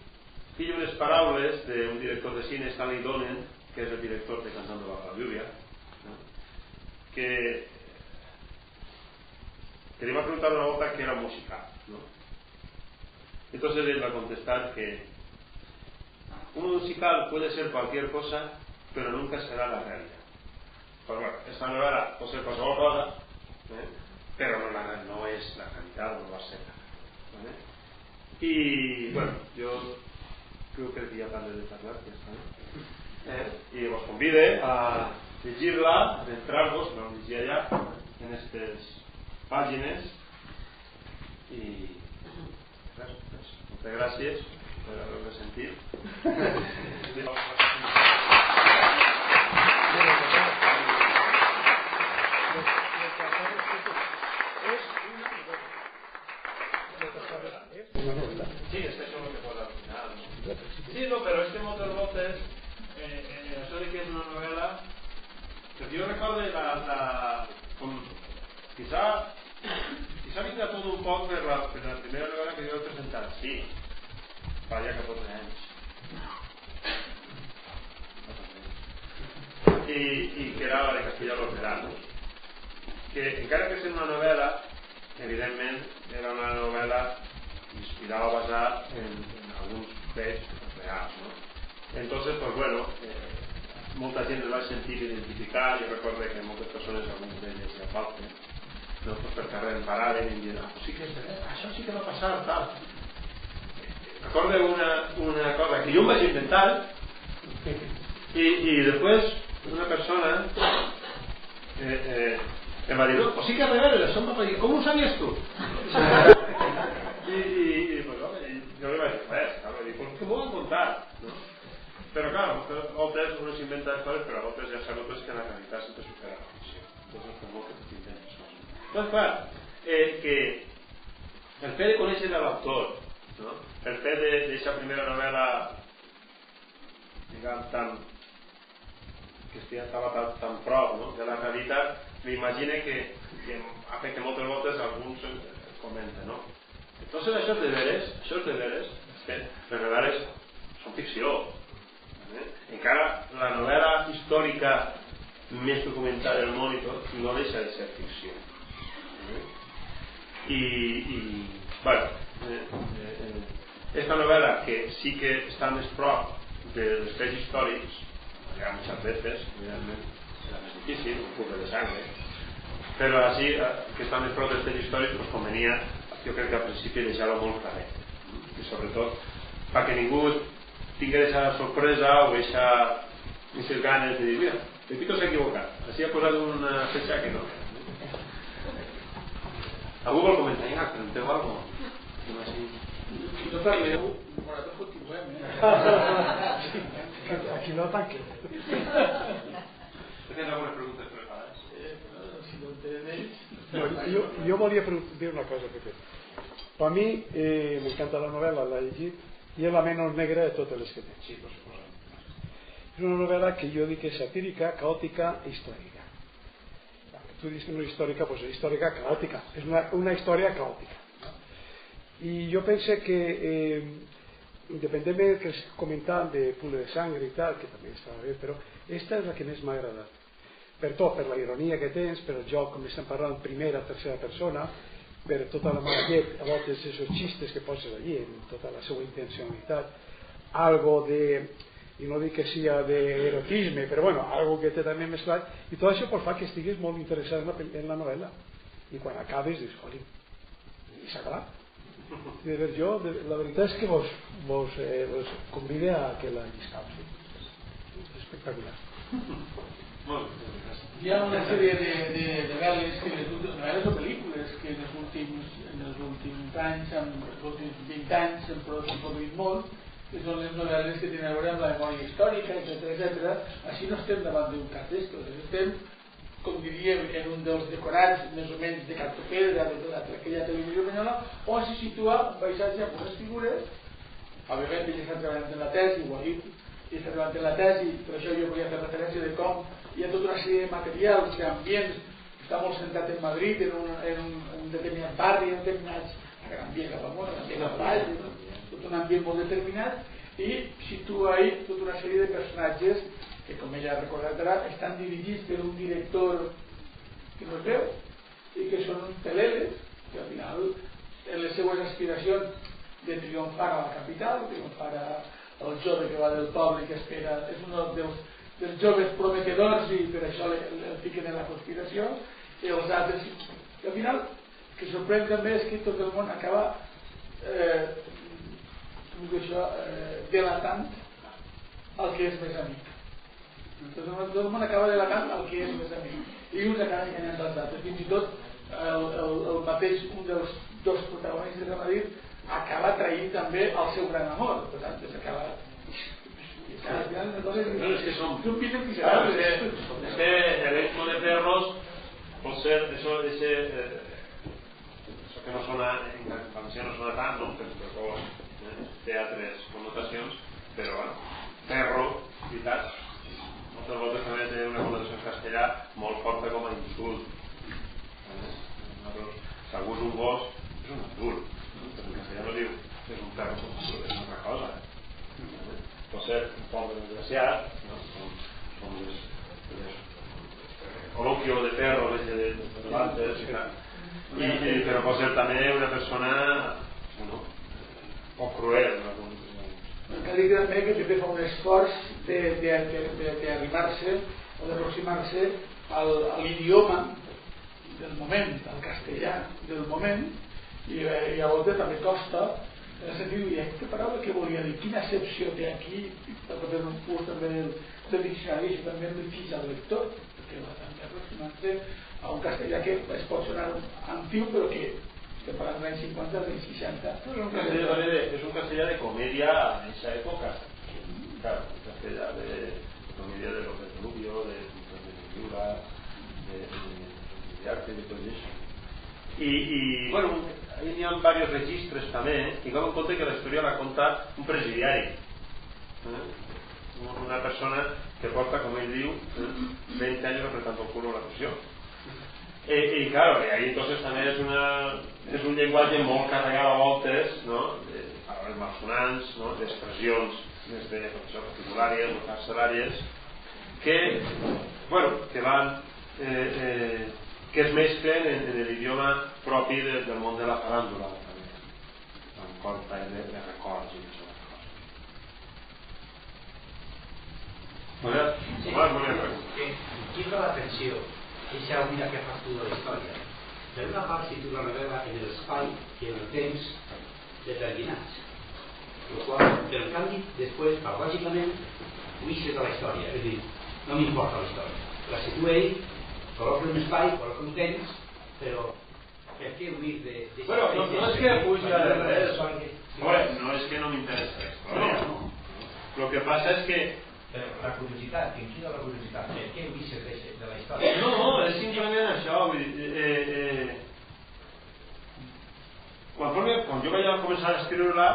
pillo unes paraules d'un director de cine, Stanley Donen, que és el director de Cantando bajo la lluvia, que le iba a preguntar una volta que era musical, ¿no? Entonces él va a contestar que un musical puede ser cualquier cosa, pero nunca será la realidad. Pues bueno, esta novela puede ser cualquier cosa, pero no es la realidad, no va a ser la realidad, ¿vale? Y bueno, yo creo que ya tarde de parlar, ya está, y os convide a llegir-la, adentrar-vos, la llegir allà en aquestes pàgines i moltes gràcies per haver-me sentit. Sí, és que això és el que posa al final. Sí, no, però este Motorbotes, això de que és una novel·la, que jo recordo quizá vinga tot un poc per la primera novel·la que jo vaig presentar, sí, fa ja 14 anys. I que era la de Castilla los Veranos, que encara que és una novel·la, evidentment era una novel·la inspirada, basada en alguns fets reals, ¿no? Entonces, pues bueno, molta gent el va sentir identificar. Jo recordo que moltes persones, alguns d'elles ja falten, no? Pues per carrer em paraven i em diuen, sí que és veritat, això sí que va passar, tal. Recordo una cosa que jo em vaig inventar i després una persona em va dir, no, pues sí que a vegades això em va dir, com ho sabies tu? I pues, jo li vaig dir res, pues que m'ho van contar, no? Però clar, moltes uno s'inventa les coses, però moltes ja sabeu que la realitat sempre supera la ficció. Entonces, per molt que t'inventes coses. Doncs clar, que el fet de conèixer l'autor, no? El fet d'aquesta primera novel·la, diguem, que estava tan prop, no? De la realitat, m'imagine que ha fet que moltes voltes alguns comenten, no? Entonces això és de veres, que les novel·les són ficció. Encara la novel·la històrica més documentada del Monitor no deixa de ser ficció. Esta novel·la que sí que està més prop dels fets històrics, hi ha muchas veces, serà més difícil, un curve de sangre, però així que està més prop dels fets històrics, pues convenia, jo crec que al principi deixar-ho molt claret, i sobretot perquè ningú tingui aquesta sorpresa o aquestes ganes de dir, mira, Pepito s'ha equivocat, així ha posat una fetxa que no. Algú vol comentar? Ja, pregunteu alguna cosa? Si no parleu, nosaltres continuem, Aquí no tanque. Tens algunes preguntes preparades? Si no tenen ells... Jo volia dir una cosa, Pepe. Per mi m'encanta la novel·la, l'he llegit, i és la menys negra de totes les que té. Sí, per suposo. És una novel·la que jo dic que és satírica, caòtica i històrica. tu dius que no és històrica, pues és històrica caòtica, és una història caòtica, no? I jo penso que independentment que es comentant de Pule de Sangre i tal, que també estava bé, però esta és la que més m'ha agradat per tot, per la ironia que tens, per el joc com estem parlant primera, tercera persona, per tota la mala llet, a voltes esos xistes que poses allí, en tota la seva intencionalitat, algo de, i no dic que sia d'erotisme, però bueno, algo que té també mesclat, i tot això fa que estiguis molt interessat en la novel·la, i quan acabes dius, joli, i s'ha acabat. Jo, la veritat és que vos convide a que la lliscau, és espectacular. Hi ha una sèrie de novel·les o pel·lícules que en els últims anys, en els últims 20 anys s'han produït molt, que són les novel·les que tenen a veure amb la memòria històrica, etc. Així no estem davant d'un cas d'estos, estem, com diríem, en un dels decorats més o menys de cartopedra d'aquella televisió espanyola, on se situa un paisatge amb unes figures. Òbviament ell està treballant en la tesi, ho ha dit, i està treballant en la tesi, per això jo volia fer referència de com hi ha tota una sèrie de materials, d'ambients, està molt centrat en Madrid, en un determinat barri, en determinats, a Gran Via, cap amunt, a Gran Via, cap avall, tot un ambient molt determinat, i situa ahí tota una sèrie de personatges que, com ella ha recordat ara, estan dirigits per un director que no es veu, i que són peleles, que al final, en les seues aspiracions de triomfar a la capital, triomfar al jove que va del poble i que espera, és un dels joves prometedors i per això el fiquen en la conspiració, i els altres, i al final, el que sorprèn també és que tot el món acaba delatant el que és més amic. Tot el món acaba delatant el que és més amic, i uns acaben enganyant els altres. Fins i tot el mateix, un dels dos protagonistes de Madrid acaba traint també el seu gran amor, per tant s'acaba. No, es que son claro, es que el hecho de perros por ser eso que no suena en la canción no suena tan, no? Pero té altres connotacions, però bueno, perro i tal moltes voltes també té una connotació en castellà molt forta com a insult. Si algú és un gos és un adult, però en castellà no diu que és un perro, és una altra cosa. Pot ser un poc desgraciat, no? Com les col·loquio de perro de antes i tal, però pot ser també una persona poc cruel. Cal dir també que Pepe fa un esforç d'arrimar-se o d'aproximar-se a l'idioma del moment, al castellà del moment, i a voltes també costa en el sentit de aquesta paraula que volia dir, quina accepció té aquí, per fer un curs també del diccionari i també el fills al lector, perquè va també aproximar-se a un castellà que es pot sonar antiu però que estem parlant dels anys 50, dels 60. És un castellà de comèdia en aquesta època, claro, un castellà de comèdia de los de Rubio, de pintura, de arte i tot això. I bueno, ahí hi ha diversos registres també, tinguem en compte que la història la conta un presidiari, una persona que porta, com ell diu, 20 anys apretando el culo a la prisió. I claro, ahí entonces també és un llenguatge molt carregat a voltes, no? De paraules malsonants, no? D'expressions més de particulàries o carceràries que, bueno, que van que es mesclen en l'idioma propi del món de la faràndula també, amb compte de records i això. Quina l'atenció eixa única que fas tu de la història. Per una part situa la novel·la en l'espai i en el temps determinats, el qual, en canvi, després, paralògicament, huixes de la història, és a dir, no m'importa la història, la situa ell, col·loca un espai, col·loca un temps, però per què huir de... Bueno, no és que fugi de res, no és que no m'interessa la història, lo que passa és que la curiositat, que em queda la curiositat, per què huixes de la història? No, és simplement això, vull dir, quan jo vaig començar a escriure-la,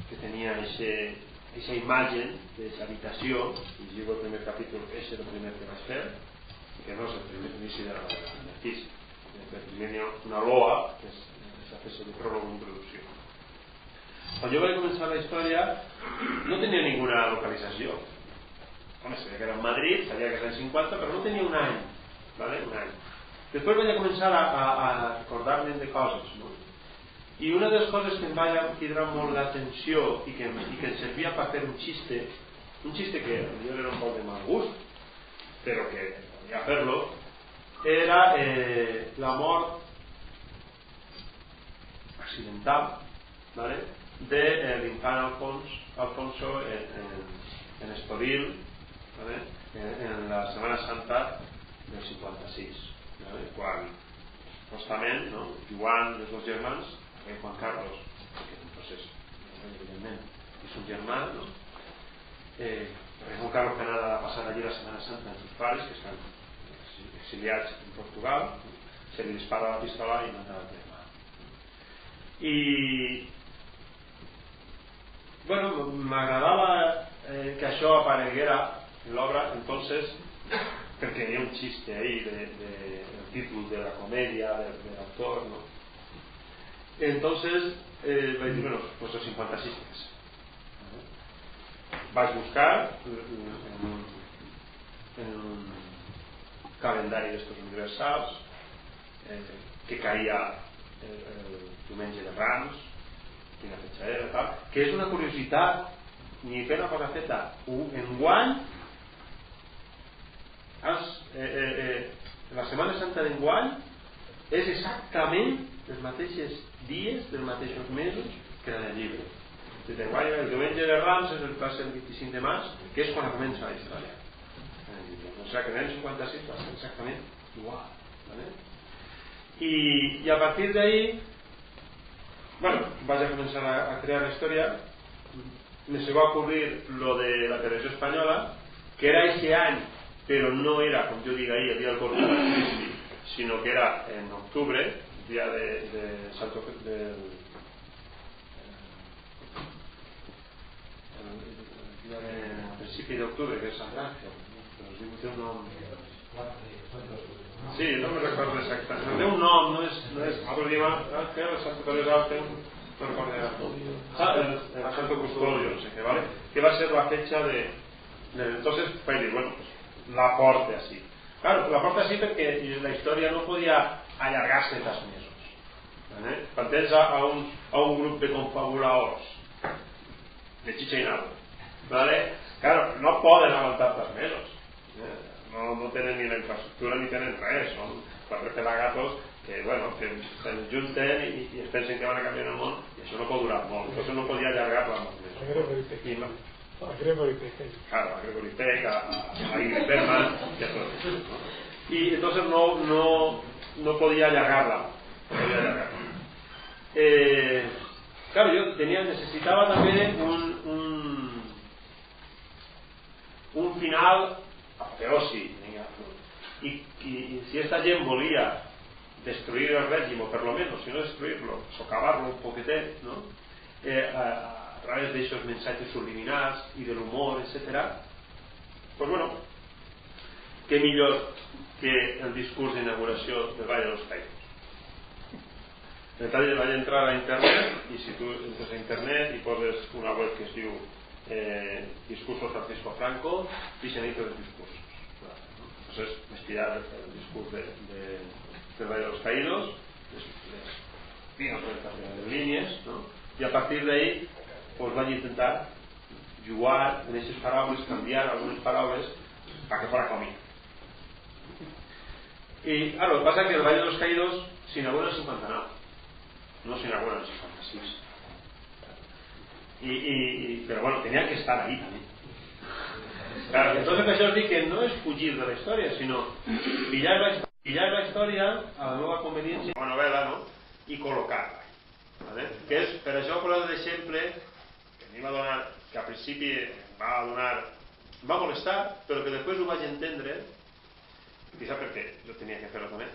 que tenia aquesta imatge d'aquesta habitació, i lligo el primer capítol, és el primer que vaig fer, que no es el primer inici de la física. Primer hi ha una loa, que és aquesta espècie de pròleg d'introducció. Quan jo vaig començar la història no tenia ninguna localització. Home, sabia que era en Madrid, sabia que era en 50, però no tenia un any, ¿vale? Un any. Després vaig començar a recordar-me de coses, no? I una de les coses que em va cridar molt l'atenció i que em servia per fer un xiste que jo era un poc de mal gust, però que podia fer-lo, era la mort accidental, ¿vale?, de l'infant Alfonso en Estoril, ¿vale?, en la Setmana Santa del 56, ¿vale?, quan justament, no, Joan, els dos germans, Juan Carlos, que és un procés, evidentment, és un germà, no? Juan Carlos que anava a passar allí la Setmana Santa amb sus pares, que estan exiliats en Portugal, se li dispara la pistola i mata el germà. I bueno, m'agradava que això apareguera en l'obra, entonces, perquè hi ha un xiste ahí del títol de la comèdia del autor, no? Entonces vaig dir, bueno, pues los 56 vaig buscar en un calendari d'estos universals que caia el diumenge de Rams, quina fetxa era, tal, que és una curiositat, ni fer una cosa feta, enguany la Setmana Santa d'enguany és exactament els mateixos dies dels mateixos mesos que la del llibre. D'enguany el diumenge de Rams va ser el 25 de març, que és quan comença la història. O sigui que en el 56 va ser exactament igual, ¿vale? Y a partir de ahí, bueno, vaig a començar a crear la història. Me se va ocurrir lo de la televisión española, que era ese año, pero no era, como yo digo ahí, el día del Corpus Christi, sino que era en octubre, el día de Santo el principi d'octubre, que és Sant Àngel, però es diu un nom. Sí, no me recordo exactament. Té un nom, no és nosaltres diem Àngel, el Santo Teresa, no recordo el Santo Custodio, no sé qué, ¿vale? Que va a ser la fecha de entonces, vaig dir, bueno, pues la porte así. Claro, la porte así perquè la història no podia allargar-se en 2 mesos, ¿vale? Quan tens a un grup de confabuladors de chicha y nabo, ¿vale? Claro, no poden aguantar 2 mesos, no tenen ni la infraestructura ni tenen res, són 4 pelagatos que, bueno, que se junten i es pensen que van a canviar el món, i això no pot durar molt, entonces no podia allargar-la molt més. A Gregory Peck, claro, a Gregory Peck, a Ingrid Bergman y a todo eso, ¿no? Y entonces no podía allargarla, claro, yo necesitaba también un final apoteosi, y si esta gent volia destruir el règim, o per lo menos, si no destruirlo, socavarlo un poquetet, ¿no? A través de esos mensajes subliminals y del humor, etcétera, pues bueno, qué millor que el discurs d'inauguració del Valle de los Caídos. Entonces vaig entrar a internet, i si tu entres a internet i poses una web que es diu Discursos Francisco Franco, dicen ahí todos los discursos. Entonces m'espirar el discurs del Valle de los Caídos, vino por el de líneas, ¿no? Y a partir de ahí pues vaig intentar jugar en esas paraules, cambiar algunas paraules para que fuera cómic. Y claro, lo que pasa es que el Valle de los Caídos se inaugura en 59, no se inaugura en 56. Pero bueno, tenía que estar ahí también. Claro, entonces això es diu que no és fugir de la història, sinó pillar la història a la nova conveniència, a la novel·la, no? I col·locar-la, ¿vale? Que és per això el d'exemple que a mi va donar, que al principi va molestar, però que després ho vaig entendre, quizá perquè jo tenia que fer-ho també,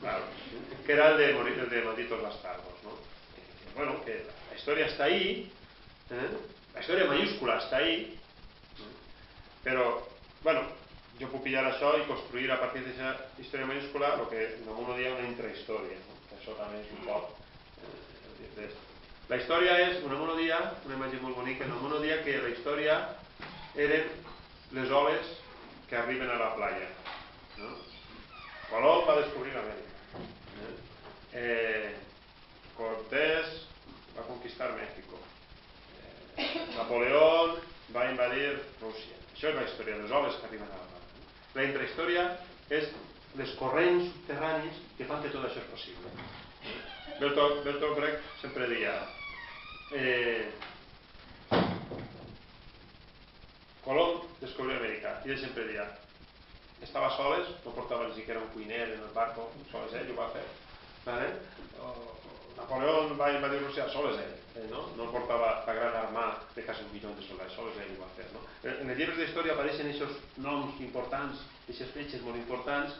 claro, que era el de Malditos Bastardos, ¿no? Bueno, que la història està ahí, la història mayúscula està ahí, pero bueno, jo puc pillar això i construir a partir d'aquesta història majúscula el que en un dia una intrahistòria, no? Això també és un poc la història és una monodia, una imatge molt bonica, una monodia que la història eren les oles que arriben a la playa, no? Colón va descobrir Amèrica, Cortés va conquistar México, Napoleón va invadir Rússia. Això és la història, les oles que arriben a la playa. La intrahistòria és les corrents subterranis que fan que tot això és possible. Bertolt Brecht sempre deia Colón descubrió Amèrica i ell sempre deia estava soles, no portava ni siquiera un cuiner en el barco, soles ell ho va fer, ¿vale? Napoleón va invadir Rússia, soles ell, no portava la gran armada de quasi 1 milió de soldats, soles ell ho va fer, no? En els llibres d'història apareixen aquests noms importants, aquestes fetges molt importants,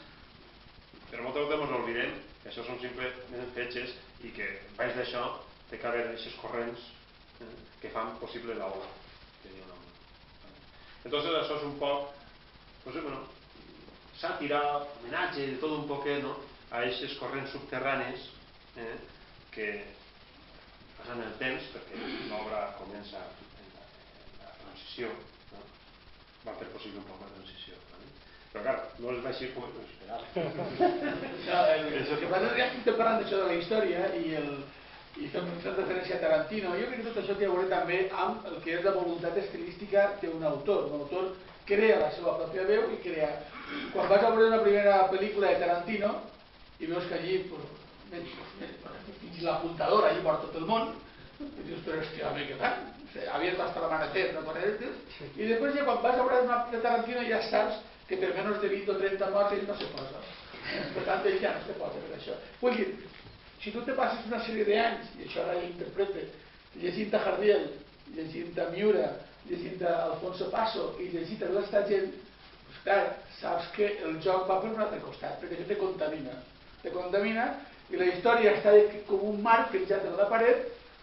però moltes vegades ens oblidem que això són simplement fetges i que baix d'això té que haver aquests corrents que fan possible l'ola. Entonces això és un poc sàtira, homenatge de tot un poquet, no? A aquests corrents subterranis que passen el temps perquè l'obra comença en la transició, no? Va fer possible un poc la transició, però clar, no es va així com ho esperava. El que passa és que estem parlant d'això de la història i fem referència a Tarantino. Jo crec que tot això té a veure també amb el que és la voluntat estilística d'un autor. Un autor crea la seva pròpia veu i crea... Quan vas a veure una primera pel·lícula de Tarantino i veus que allí fins l'apuntador allí per tot el món i dius, però hòstia, què fan? Abierto hasta l'amanecer, no coneces? I després ja quan vas a veure una de Tarantino ja saps que per menys de 20 o 30 morts ell no se posa. Per tant, ell ja no se posa per això. Vull dir, si tu te passes una sèrie d'anys, i això ara ell interpreta, llegint a Jardiel, llegint a Miura, llegint a Alfonso Paso i llegint a tota aquesta gent, doncs clar, saps que el joc va per un altre costat, perquè això te contamina. Te contamina i la història està com un marc penjat en la paret,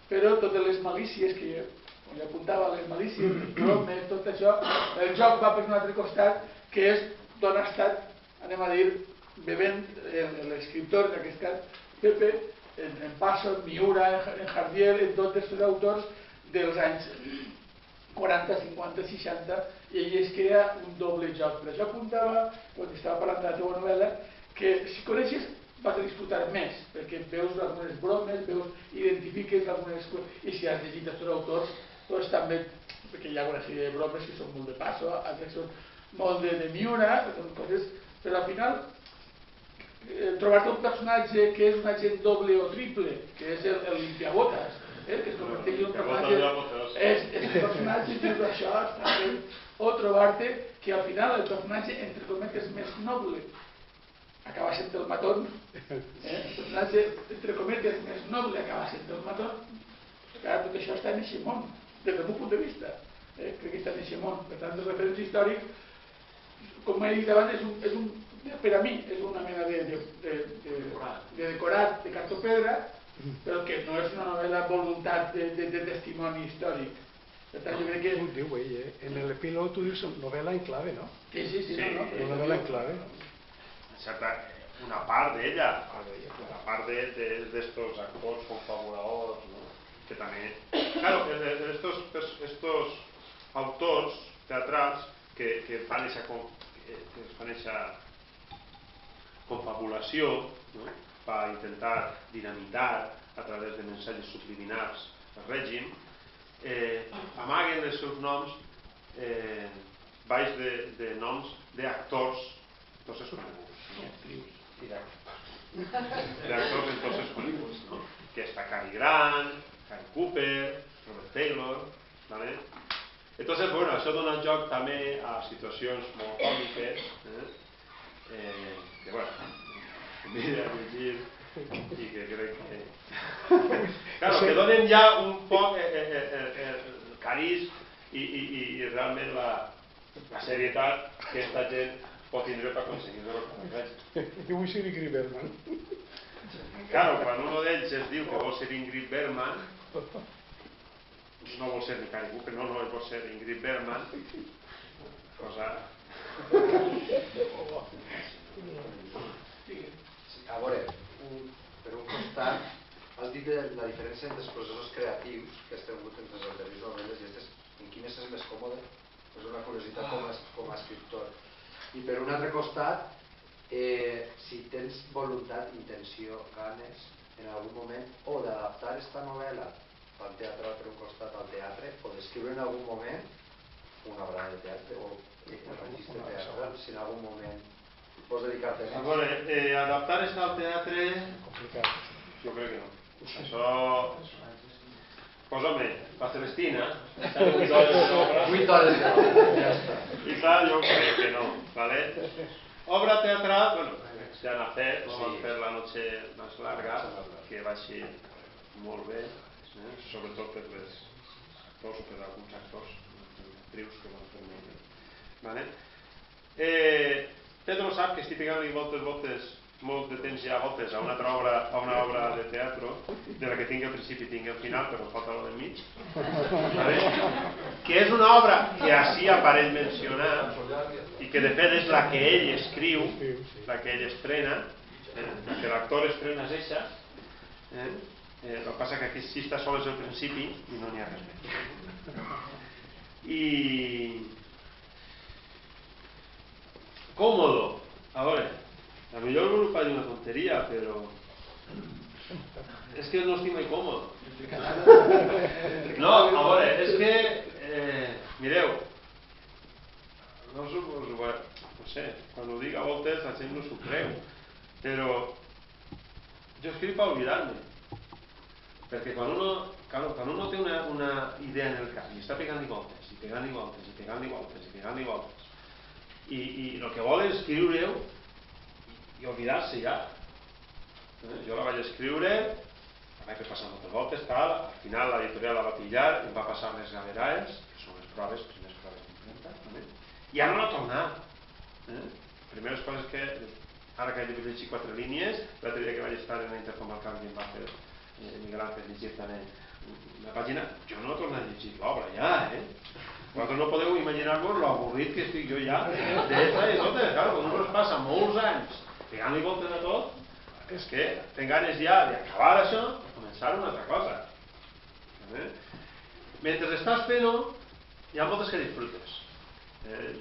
però totes les malícies que com ja apuntava, les malícies, les bromes, tot això, el joc va per un altre costat, que és d'on ha estat, anem a dir, bevent l'escriptor, en aquest cas, Pepe, en Paso, en Miura, en Jardiel, en tots els autors dels anys 40, 50, 60, i ell es crea un doble joc. Per això apuntava, quan estava parlant de la teva novel·la, que si coneixes vas a disfrutar més, perquè veus algunes bromes, identifiques algunes coses, i si has llegit els autors, doncs també, perquè hi ha una sèrie de bromes que són molt de Paso, altres són molt de Miura, però al final trobar-te un personatge que és un agent doble o triple, que és el limpiabotas, que es converteix en un personatge, és un personatge que dius això està bé, o trobar-te que al final el personatge, entre cometes, més noble acaba sent el matón, el personatge, entre cometes, més noble acaba sent el matón. Tot això està en aquest món, des del meu punt de vista, crec que està en aquest món. Per tant, el referents històric, com he dit abans, per a mi és una mena de decorat de cartopedra, però que no és una novel·la voluntat de testimoni històric. Per tant, jo crec que... Diu ell, en l'epílogo tu dius novel·la en clave, no? Sí, no. Una novel·la en clave. Una part d'ella, una part d'estos actors confabuladors, ¿no? Que també... Claro, estos autors teatrals que fan esa confabulació, ¿no? Per intentar dinamitar a través de missatges subliminals el règim, amaguen els seus noms baix de noms d'actors tots els coneguts i d'actors en tots els coneguts, no? Que està Cary Grant, Cary Cooper, Robert Taylor, ¿vale? Entonces, bueno, això dona joc també a situacions molt còmiques, que, bueno, convida a llegir i que crec que... Claro, que donen ja un poc el cariz i realment la serietat que aquesta gent pot tindre per aconseguir-ho el personatge. Jo vull ser Ingrid Bergman. Claro, quan un d'ells es diu que vol ser Ingrid Bergman, no vol ser ni Cary Cooper, no, vol ser Ingrid Bergman, cosa A veure, per un costat, has dit la diferència entre els processos creatius que has tingut entre les anteriors novel·les i aquestes, en quin és més còmode? És una curiositat com a escriptor. I per un altre costat, si tens voluntat, intenció, ganes, en algun moment, o d'adaptar aquesta novel·la tant teatral per un costat al teatre, o d'escriure en algun moment una obra de teatre o un registre teatral, si en algun moment pots dedicar-te més. A veure, adaptar això al teatre... Jo crec que no. Això... Pues home, la Celestina, 8 hores d'obra... 8 hores d'obra, ja està. I clar, jo crec que no, ¿vale? Obra teatral, bueno, ja n'ha fet, no? Vam fer La noche más larga, que va ser molt bé, sobretot per les actors o per alguns actors, actrius que van fer molt bé. Vale? Pedro sap que estic pegant-li molt de temps ja voltes a una obra de teatre, de la que tingui el principi i tingui el final, però falta lo del mig, que és una obra que així apareix mencionat i que de fet és la que ell escriu, la que ell estrena, que l'actor estrena és eixa. El que passa que aquí sí està sol és el principi i no n'hi ha res més. I... còmodo. A veure, a millor el grup fa una tonteria, però és que no estic mai còmode. No, a veure, és que mireu, no sé, quan ho dic a voltes la gent no s'ho creu, però jo escric per oblidar-me, perquè quan uno té una idea en el cap i està pegant-hi voltes i pegant-hi voltes i pegant-hi voltes i pegant-hi voltes i el que vol és escriure-ho i oblidar-se ja. Jo la vaig escriure, la vaig passar moltes voltes, tal, al final l'editorial la va pillar, em va passar les gaveraes, que són les proves, primeres proves d'impremta, i ja no l'ha tornat. Primeres coses que, ara que he llegit 4 línies, l'altre dia que vaig estar en Intercomarcal i em va fer Miguel Ángel llegir també la pàgina, jo no he tornat a llegir l'obra ja, vosaltres no podeu imaginar-vos l'avorrit que estic jo ja d'esta i tota, clar, quan uno es passa molts anys pegant-li voltes a tot, és que tenc ganes ja d'acabar això i començar una altra cosa. Mentre estàs fent-ho, hi ha moltes que disfrutes.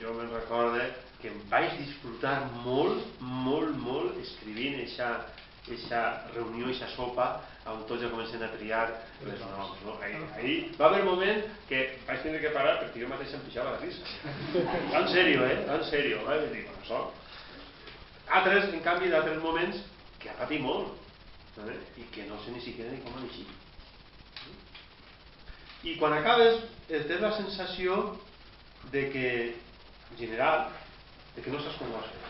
Jo me'n recorde que em vaig disfrutar molt escrivint eixa reunió, eixa sopa on tots ja comencen a triar les noms. Ahir va haver un moment que vaig tenir que parar perquè jo mateix em pixava de risa. En sèrio, en sèrio. Vaig dir, bueno, això... Altres, en canvi, d'altres moments que ha patit molt i que no sé ni siquiera ni com han eixit. I quan acabes tens la sensació de que, en general, de que no saps com ho has fet.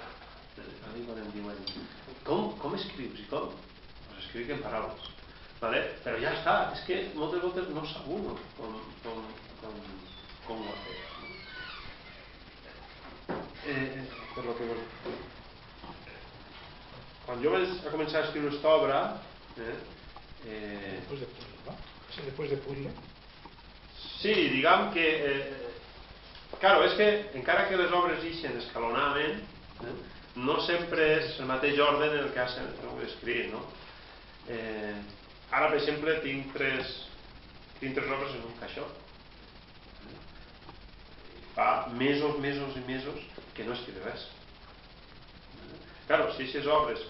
A mi quan em diuen com escrius i com? Doncs escric en paraules. Però ja està, és que moltes voltes no sap uno com ho ha fet. Per lo que quan jo vaig a començar a escriure aquesta obra Después de Puzzle, ¿no? ¿Es después de Puzzle? Sí, diguem que claro, és que encara que les obres ixen escalonadament no sempre és el mateix orden en el que has escrit, no? Ara, per exemple, tinc tres obres en un caixó. Fa mesos i mesos que no escric res. Claro, si aquestes obres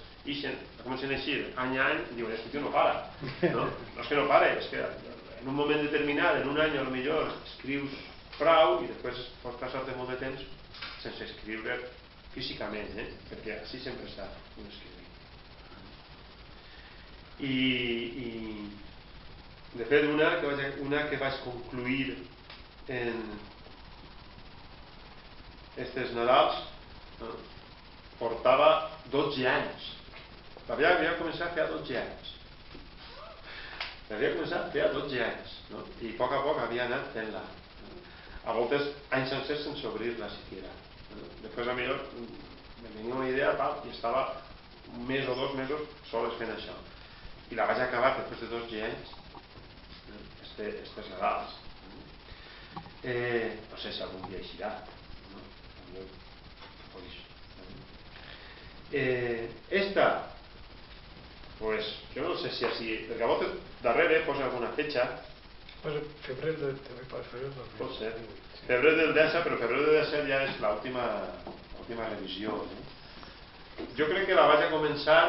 comencen a eixir any a any, diuen, és que tio no para. No és que no para, és que en un moment determinat, en un any a lo millor escrius prou i després pots passar-te molt de temps sense escriure físicament, perquè així sempre està un escrivint. I de fet una que vaig concluir en estes Nadals portava 12 anys. L'havia començat fa 12 anys. L'havia començat fa 12 anys, i a poc havia anat fent-la. A voltes anys sencers sense obrir-la siquiera. Després a millor me venia una idea i estava un mes o 2 mesos sols fent això. I la vaig acabar després de 12 anys estes Nadals. No sé si algun dia eixirà. Esta, pues, jo no sé si així, perquè a voltes darrere posa alguna fetxa. Pues febrer del 2018. Pot ser. Febrer del 17, però febrer del 17 ja és l'última revisió. Jo crec que la vaig a començar...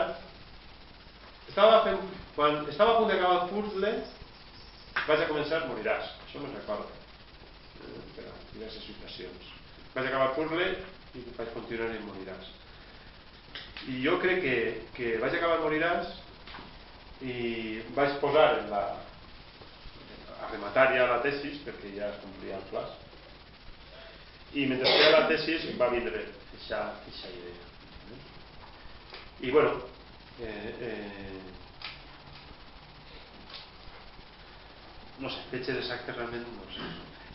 Quan estava a punt d'acabar el puzzle, vaig a començar Moriràs. Això me'n recorda. Per diverses situacions. Vaig acabar el puzzle i vaig continuar en Moriràs. I jo crec que vaig acabar Moriràs i vaig posar a rematar ja la tesis, perquè ja es complia el plaç, i mentre feia la tesis va vindre aquesta idea. I bueno, no sé, fetges exactes realment no sé.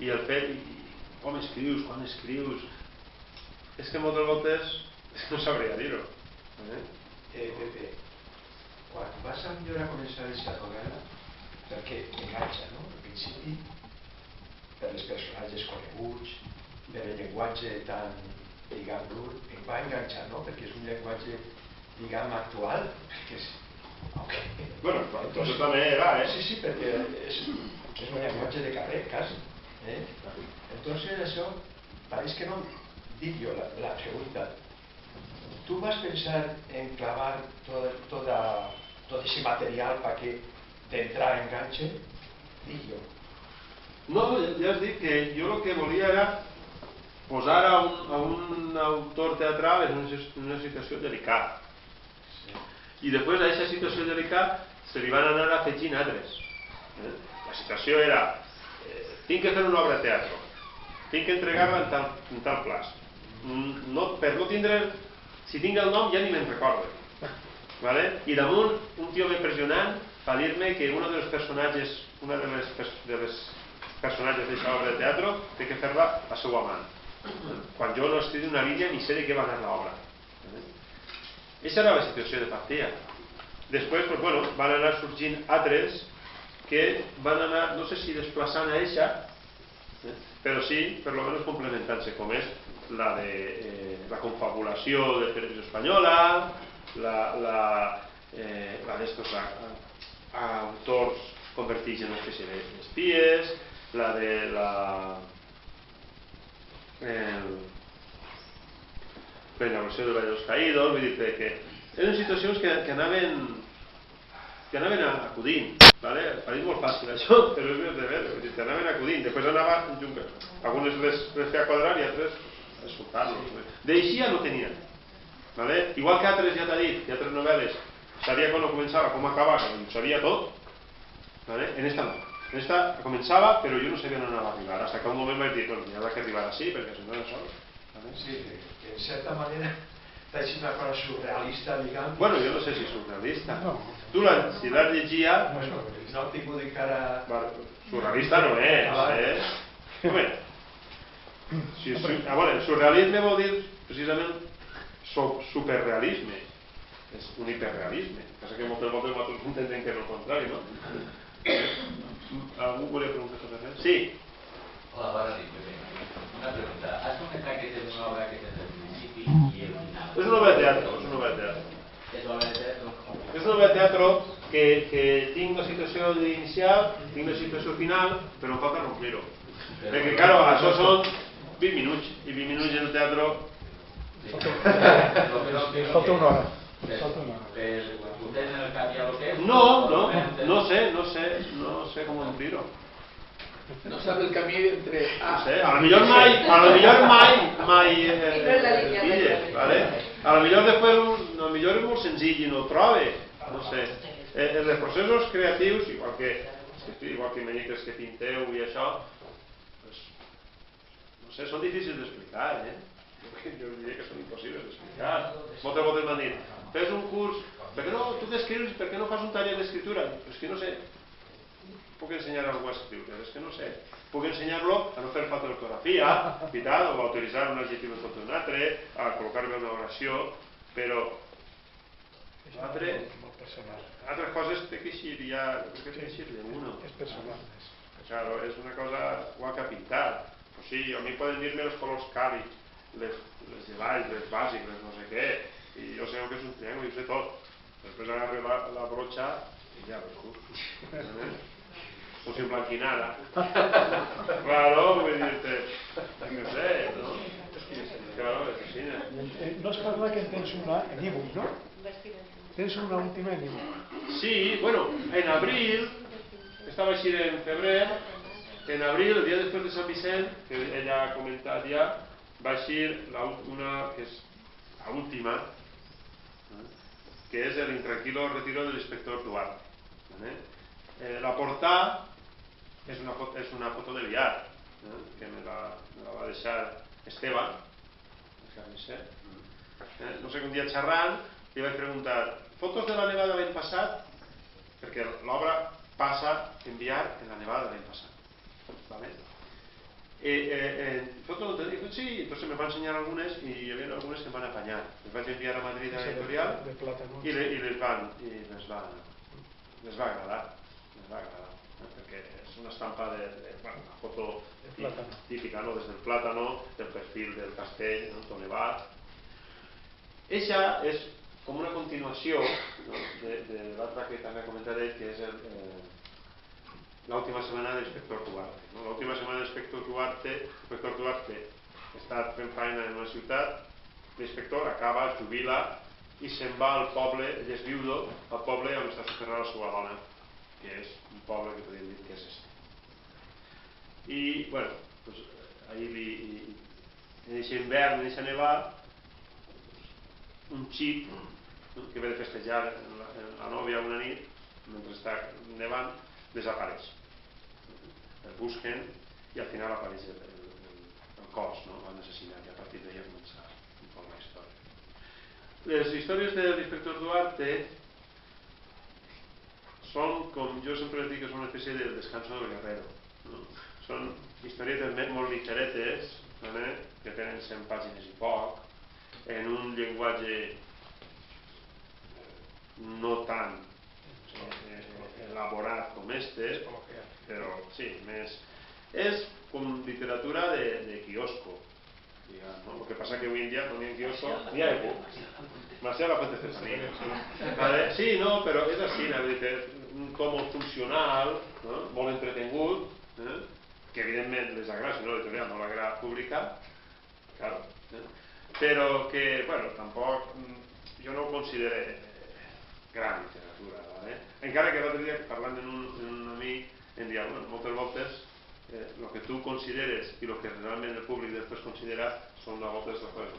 I el fet, com escrius, quan escrius, és que moltes voltes no sabria dir-ho. Pepe, quan vas a millorar a començar aquesta novel·la, perquè enganxa, no? Al principi, per els personatges coneguts, per el llenguatge tan, diguem, dur, em va enganxar, no? Perquè és un llenguatge, diguem, actual, perquè és... Bueno, entonces també era, Sí, perquè és un llenguatge de carrer, quasi. Entonces això, pareix que no dic jo la pregunta. ¿Tú vas a pensar en clavar todo ese material para que de entrada enganche? Dic jo. No, ja has dit que jo el que volia era posar a un autor teatral en una situació delicada. I després a aquesta situació delicada se li van anar afegint altres. La situació era tinc que fer una obra de teatre, tinc que entregar-la en tal plaç. Per no tindre... Si tinc el nom ja ni me'n recordo. I damunt un tio impressionant va dir-me que una de les personatges d'aquesta obra de teatre té que fer-la la seva amant, quan jo no estic una línia ni sé de què va anar l'obra. Aquesta era la situació de partida. Després van anar sorgint altres que van anar, no sé si desplaçant a eixa, però sí, per almenys complementant-se, com és la de la confabulació de Televisió Espanyola, la d'estos autors convertits en una espècie d'espies, la de la inauguració del Valle de los Caídos. Vull dir que eren situacions que anaven acudint. Pareix molt fàcil això, però és de veure, que anaven acudint. Després anava, algunes les feia quadrar i altres a soltar-los. D'eixia no tenia. Igual que altres ja t'ha dit, que altres novel·les sabia quan començava, com acabava, ho sabia tot. En esta no. En esta començava, però jo no sabia on anava a arribar, fins que un moment vaig dir, bueno, ja ha que arribar així, perquè si no era sol. Sí, que en certa manera t'ha dit una cosa surrealista, diguem. Bueno, jo no sé si és surrealista. Tu, si l'has llegia... No el tipus de cara... Surrealista no és, Home, el surrealisme vol dir precisament superrealisme. És un hiperrealisme. Passa que moltes voltes nosaltres entenem que és el contrari, no? ¿Algú volia preguntar sobre això? Sí. Hola, bona nit. Una pregunta. Has comentat que tens una obra que tens al principi i el final. És una obra de teatre. És una obra de teatre. És una obra de teatre que tinc la situació inicial, tinc la situació final, però em falta complir-ho. Perquè, clar, això són 20 minuts, i 20 minuts en el teatre... Falta una hora. Ho tens en el cap ja el que és? No sé com omplir-ho. No sabe el camí entre... No sé, a lo millor mai pilles, ¿vale? A lo millor després, a lo millor és molt senzill i no ho trobe, no sé. En els processos creatius, igual que imagines que pinteu i això, no sé, són difícils d'explicar, jo diria que són impossibles d'explicar. Moltes voltes m'han dit, fes un curs, per què no tu t'escrius, per què no fas un taller d'escriptura? És que no sé, puc ensenyar a algú a escriure, és que no sé. Puc ensenyar-lo a no fer falta d'ortografia, o a utilitzar un adjectiu en tot un altre, a col·locar-me una oració, però altres coses té que eixir ja, crec que té que eixir d'uno. És personal. Claro, és una cosa igual que pintar. O sigui, a mi poden dir-me els colors càlids les gelais, les bàsics, les no sé què, i jo sé el que és un triangle, jo sé tot. Després agarro la brocha i ja veus tu. O sigui, blanquinada. Claro, vull dir-te, no sé, no? Claro, és així. No es parla que en tens una en ebook, no? Tens una última en ebook. Sí, bueno, en abril, estava així en febrer, en abril, el dia després de Sant Vicent, que ella ha comentat ja, va eixir una, que és l'última, que és el intranquilo retiro del inspector Duarte. La portada és una foto de Villar, que me la va deixar Esteban, el carnisser. No sé, un dia xerrant li vaig preguntar fotos de la nevada de l'any passat, perquè l'obra passa a enviar en la nevada de l'any passat. Fotos de... Sí, entonces me va ensenyar algunes i hi havia algunes que em van apanyar. Les vaig enviar a Madrid a l'editorial i les va agradar. Perquè és una estampa de una foto típica, des del plàtano, del perfil del castell, tot nevat. Eixa és com una continuació de l'altra que també comentaré, que és l'última setmana de l'inspector Duarte. L'última setmana de l'inspector Duarte està fent feina en una ciutat, l'inspector acaba, es jubila i se'n va al poble, ell és viudo, al poble on està soterrada la seva dona, que és un poble que podríem dir que és este. I, bueno, ahir en aquest hivern, en aquesta neva, un xic que ve de festejar la nòvia una nit, mentre està nevant, desapareix. El busquen i al final apareix el cos, l'han assassinat, i a partir d'ahir comença un poc la història. Les històries de l'inspector Duarte són, com jo sempre dic, que són una espècie de descanso del guerrero. Són historietes molt ligeretes, que tenen 100 pàgines i poc, en un llenguatge no tan elaborat com este, però sí, més... És com literatura de quiosco, diguem. El que passa que avui en dia no hi ha quiosco, ni hi ha ebook. Marcial la Fuente Estefanía. Sí, no, però és així, un tomo funcional, molt entretengut, que evidentment les agrada, si no l'editorial no l'agrada publicar, però que, bueno, tampoc jo no ho considero gran literatura, encara que l'altre dia parlant amb un amic em deia, moltes voltes el que tu consideres i el que realment el públic després considera són les voltes de coses.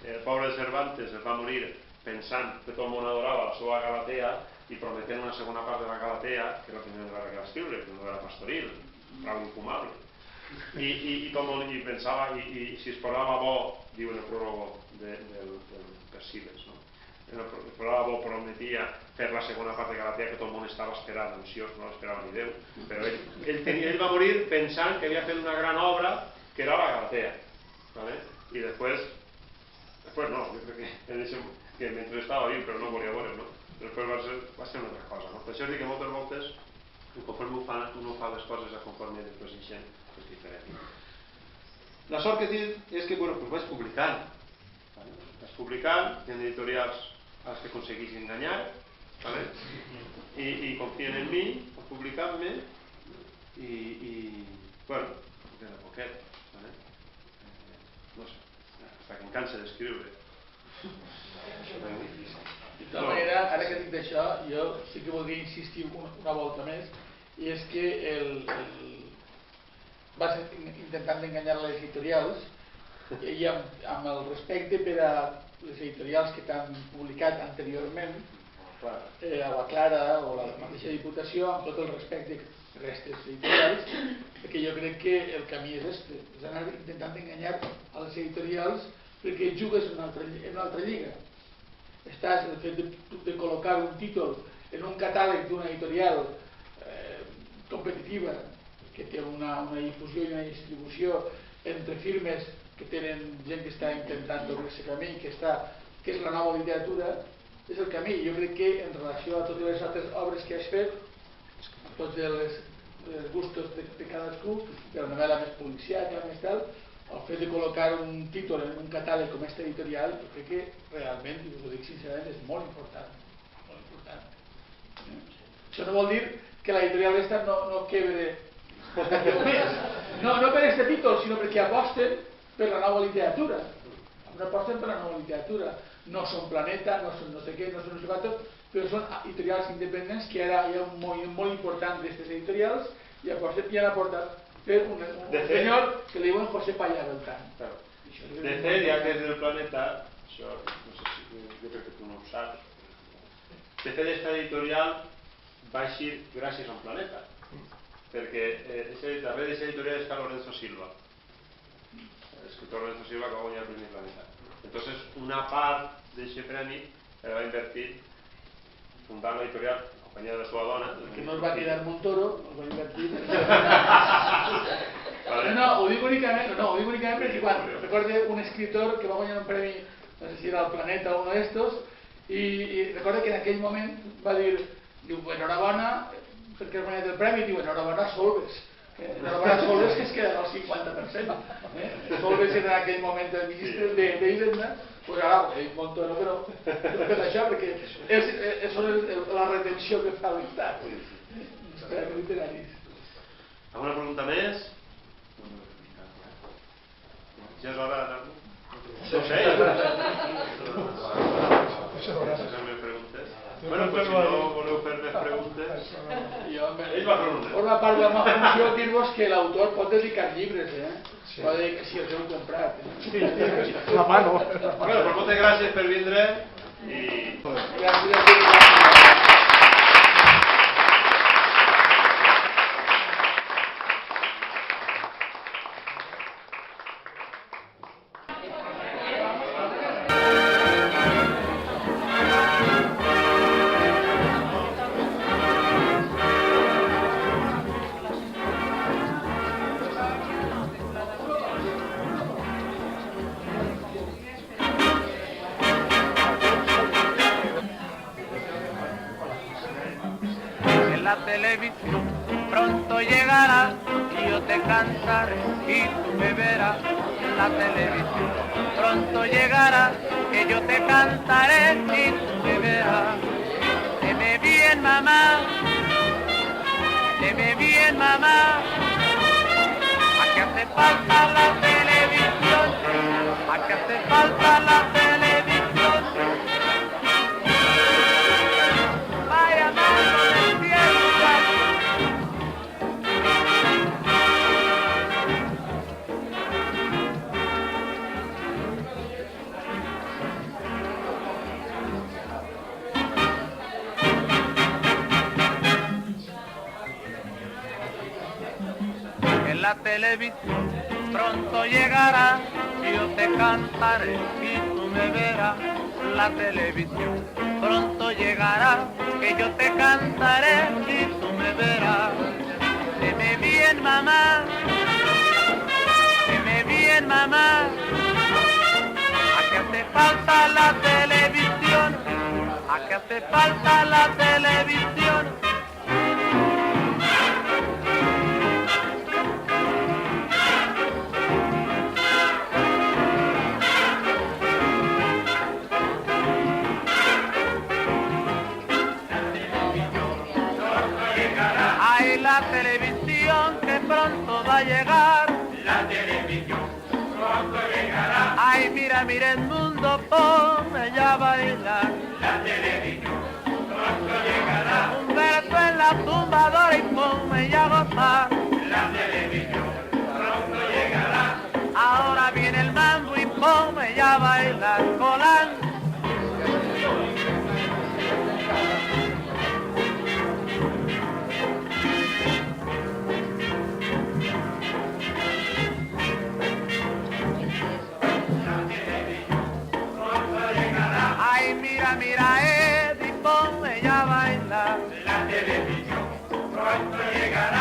El pobre Cervantes es va morir pensant que tot el món adorava la seva Galatea i prometent una segona part de la Galatea, que era el primer que va escriure, que no era pastoril, prou infumable. I tot el món pensava, i si es posava bo, diu en el pròlogo del Persíles, el pròlogo prometia fer la segona part de Galatea, que tot el món estava esperant, ansiós, no l'esperava ni Déu, però ell va morir pensant que havia fet una gran obra que era la Galatea. I després no, jo crec que mentre estava viu, però no volia veure, després va ser una altra cosa. Per això dic que moltes voltes, conforme uno fa les coses a conforme després hi és diferent. La sort que tinc és que vaig publicant. Vaig publicant en editorials als que aconseguís enganyar i confien en mi, publicant-me i, bueno, de poquet, no sé, fins que em cansa d'escriure. De tota manera, ara que dic d'això, jo sí que voldria insistir una volta més, i és que vas intentant enganyar les editorials i amb el respecte per a les editorials que t'han publicat anteriorment, a la Clara o la mateixa Diputació, amb tot el respecte que restes editorials, perquè jo crec que el camí és este, és anar intentant enganyar a les editorials perquè jugues en una altra lliga. Estàs, el fet de col·locar un títol en un catàleg d'una editorial competitiva que té una difusió i una distribució entre firmes que tenen gent que està intentant obrir-se camí, que és la nova literatura, és el camí. Jo crec que en relació a totes les altres obres que has fet, tots els gustos de cadascú, de la novel·la més policiaca, més tal, el fet de col·locar un títol en un catàleg com este editorial, jo crec que realment, i us ho dic sincerament, és molt important. Molt important. Això no vol dir que l'editorial esta no quede més. No per este títol, sinó perquè aposten per la nova literatura. Aposten per la nova literatura. No són Planeta, no són no sé què, no són no sé quantos, però són editorials independents, que ara hi ha un moviment molt important d'aquestes editorials, i aposten i han aportat per un senyor que li diuen José Paya Beltrán. De fet, ja que és del Planeta, això no sé si jo crec que tu no ho saps, de fet aquesta editorial va eixir gràcies a un Planeta, perquè darrere d'aquesta editorial està Lorenzo Silva, l'escriptor Lorenzo Silva que va guanyar el Premi Planeta. Entonces una part d'aquest premi la va invertir fundant l'editorial companyia de la seva dona, que no es va quedar Montoro, el va invertir. No, ho dic únicament perquè quan recordo un escritor que va guanyar un premi, no sé si era el Planeta o uno d'estos, i recordo que en aquell moment va dir, diu, enhorabona perquè has guanyat el premi, diu, enhorabona Solves. Enhorabona Solves, que es queda al 50%. Solves era en aquell moment el ministre d'Hisenda, pues ara, Montoro, però és això, perquè és la retenció que fa l'Estat. Literaris. Alguna pregunta més? Ja és hora d'anar-nos? No sé. Més preguntes? Bueno, pues si no voleu fer més preguntes... Ell va fer una. Forma part de la meva funció dir-vos que l'autor pot dedicar llibres, pot dir que si els heu comprat. La mano. Bueno, pues moltes gràcies per vindre i... Gràcies a tots. La televisión pronto llegará y yo te cantaré y tú me verás. La televisión pronto llegará que yo te cantaré y tú me verás. Deme bien mamá, deme bien mamá. Aquí hace falta la televisión, aquí hace falta la televisión. Vaya mano del cielo. En la televisión pronto llegará y yo te cantaré y tú me verás. La televisión pronto llegará que yo te cantaré y tú me verás. Deme bien mamá, deme bien mamá. Aquí hace falta la televisión, aquí hace falta la televisión. La televisión que pronto va a llegar. La televisión pronto llegará. Ay, mira, mira el mundo, ponme ya a bailar. La televisión pronto llegará. Un verso en la tumbadora y ponme ya a gozar. La televisión pronto llegará. Ahora viene el mambo y ponme ya a bailar. Colán. Mira, Eddie, ponme ya a bailar. La televisión pronto llegará.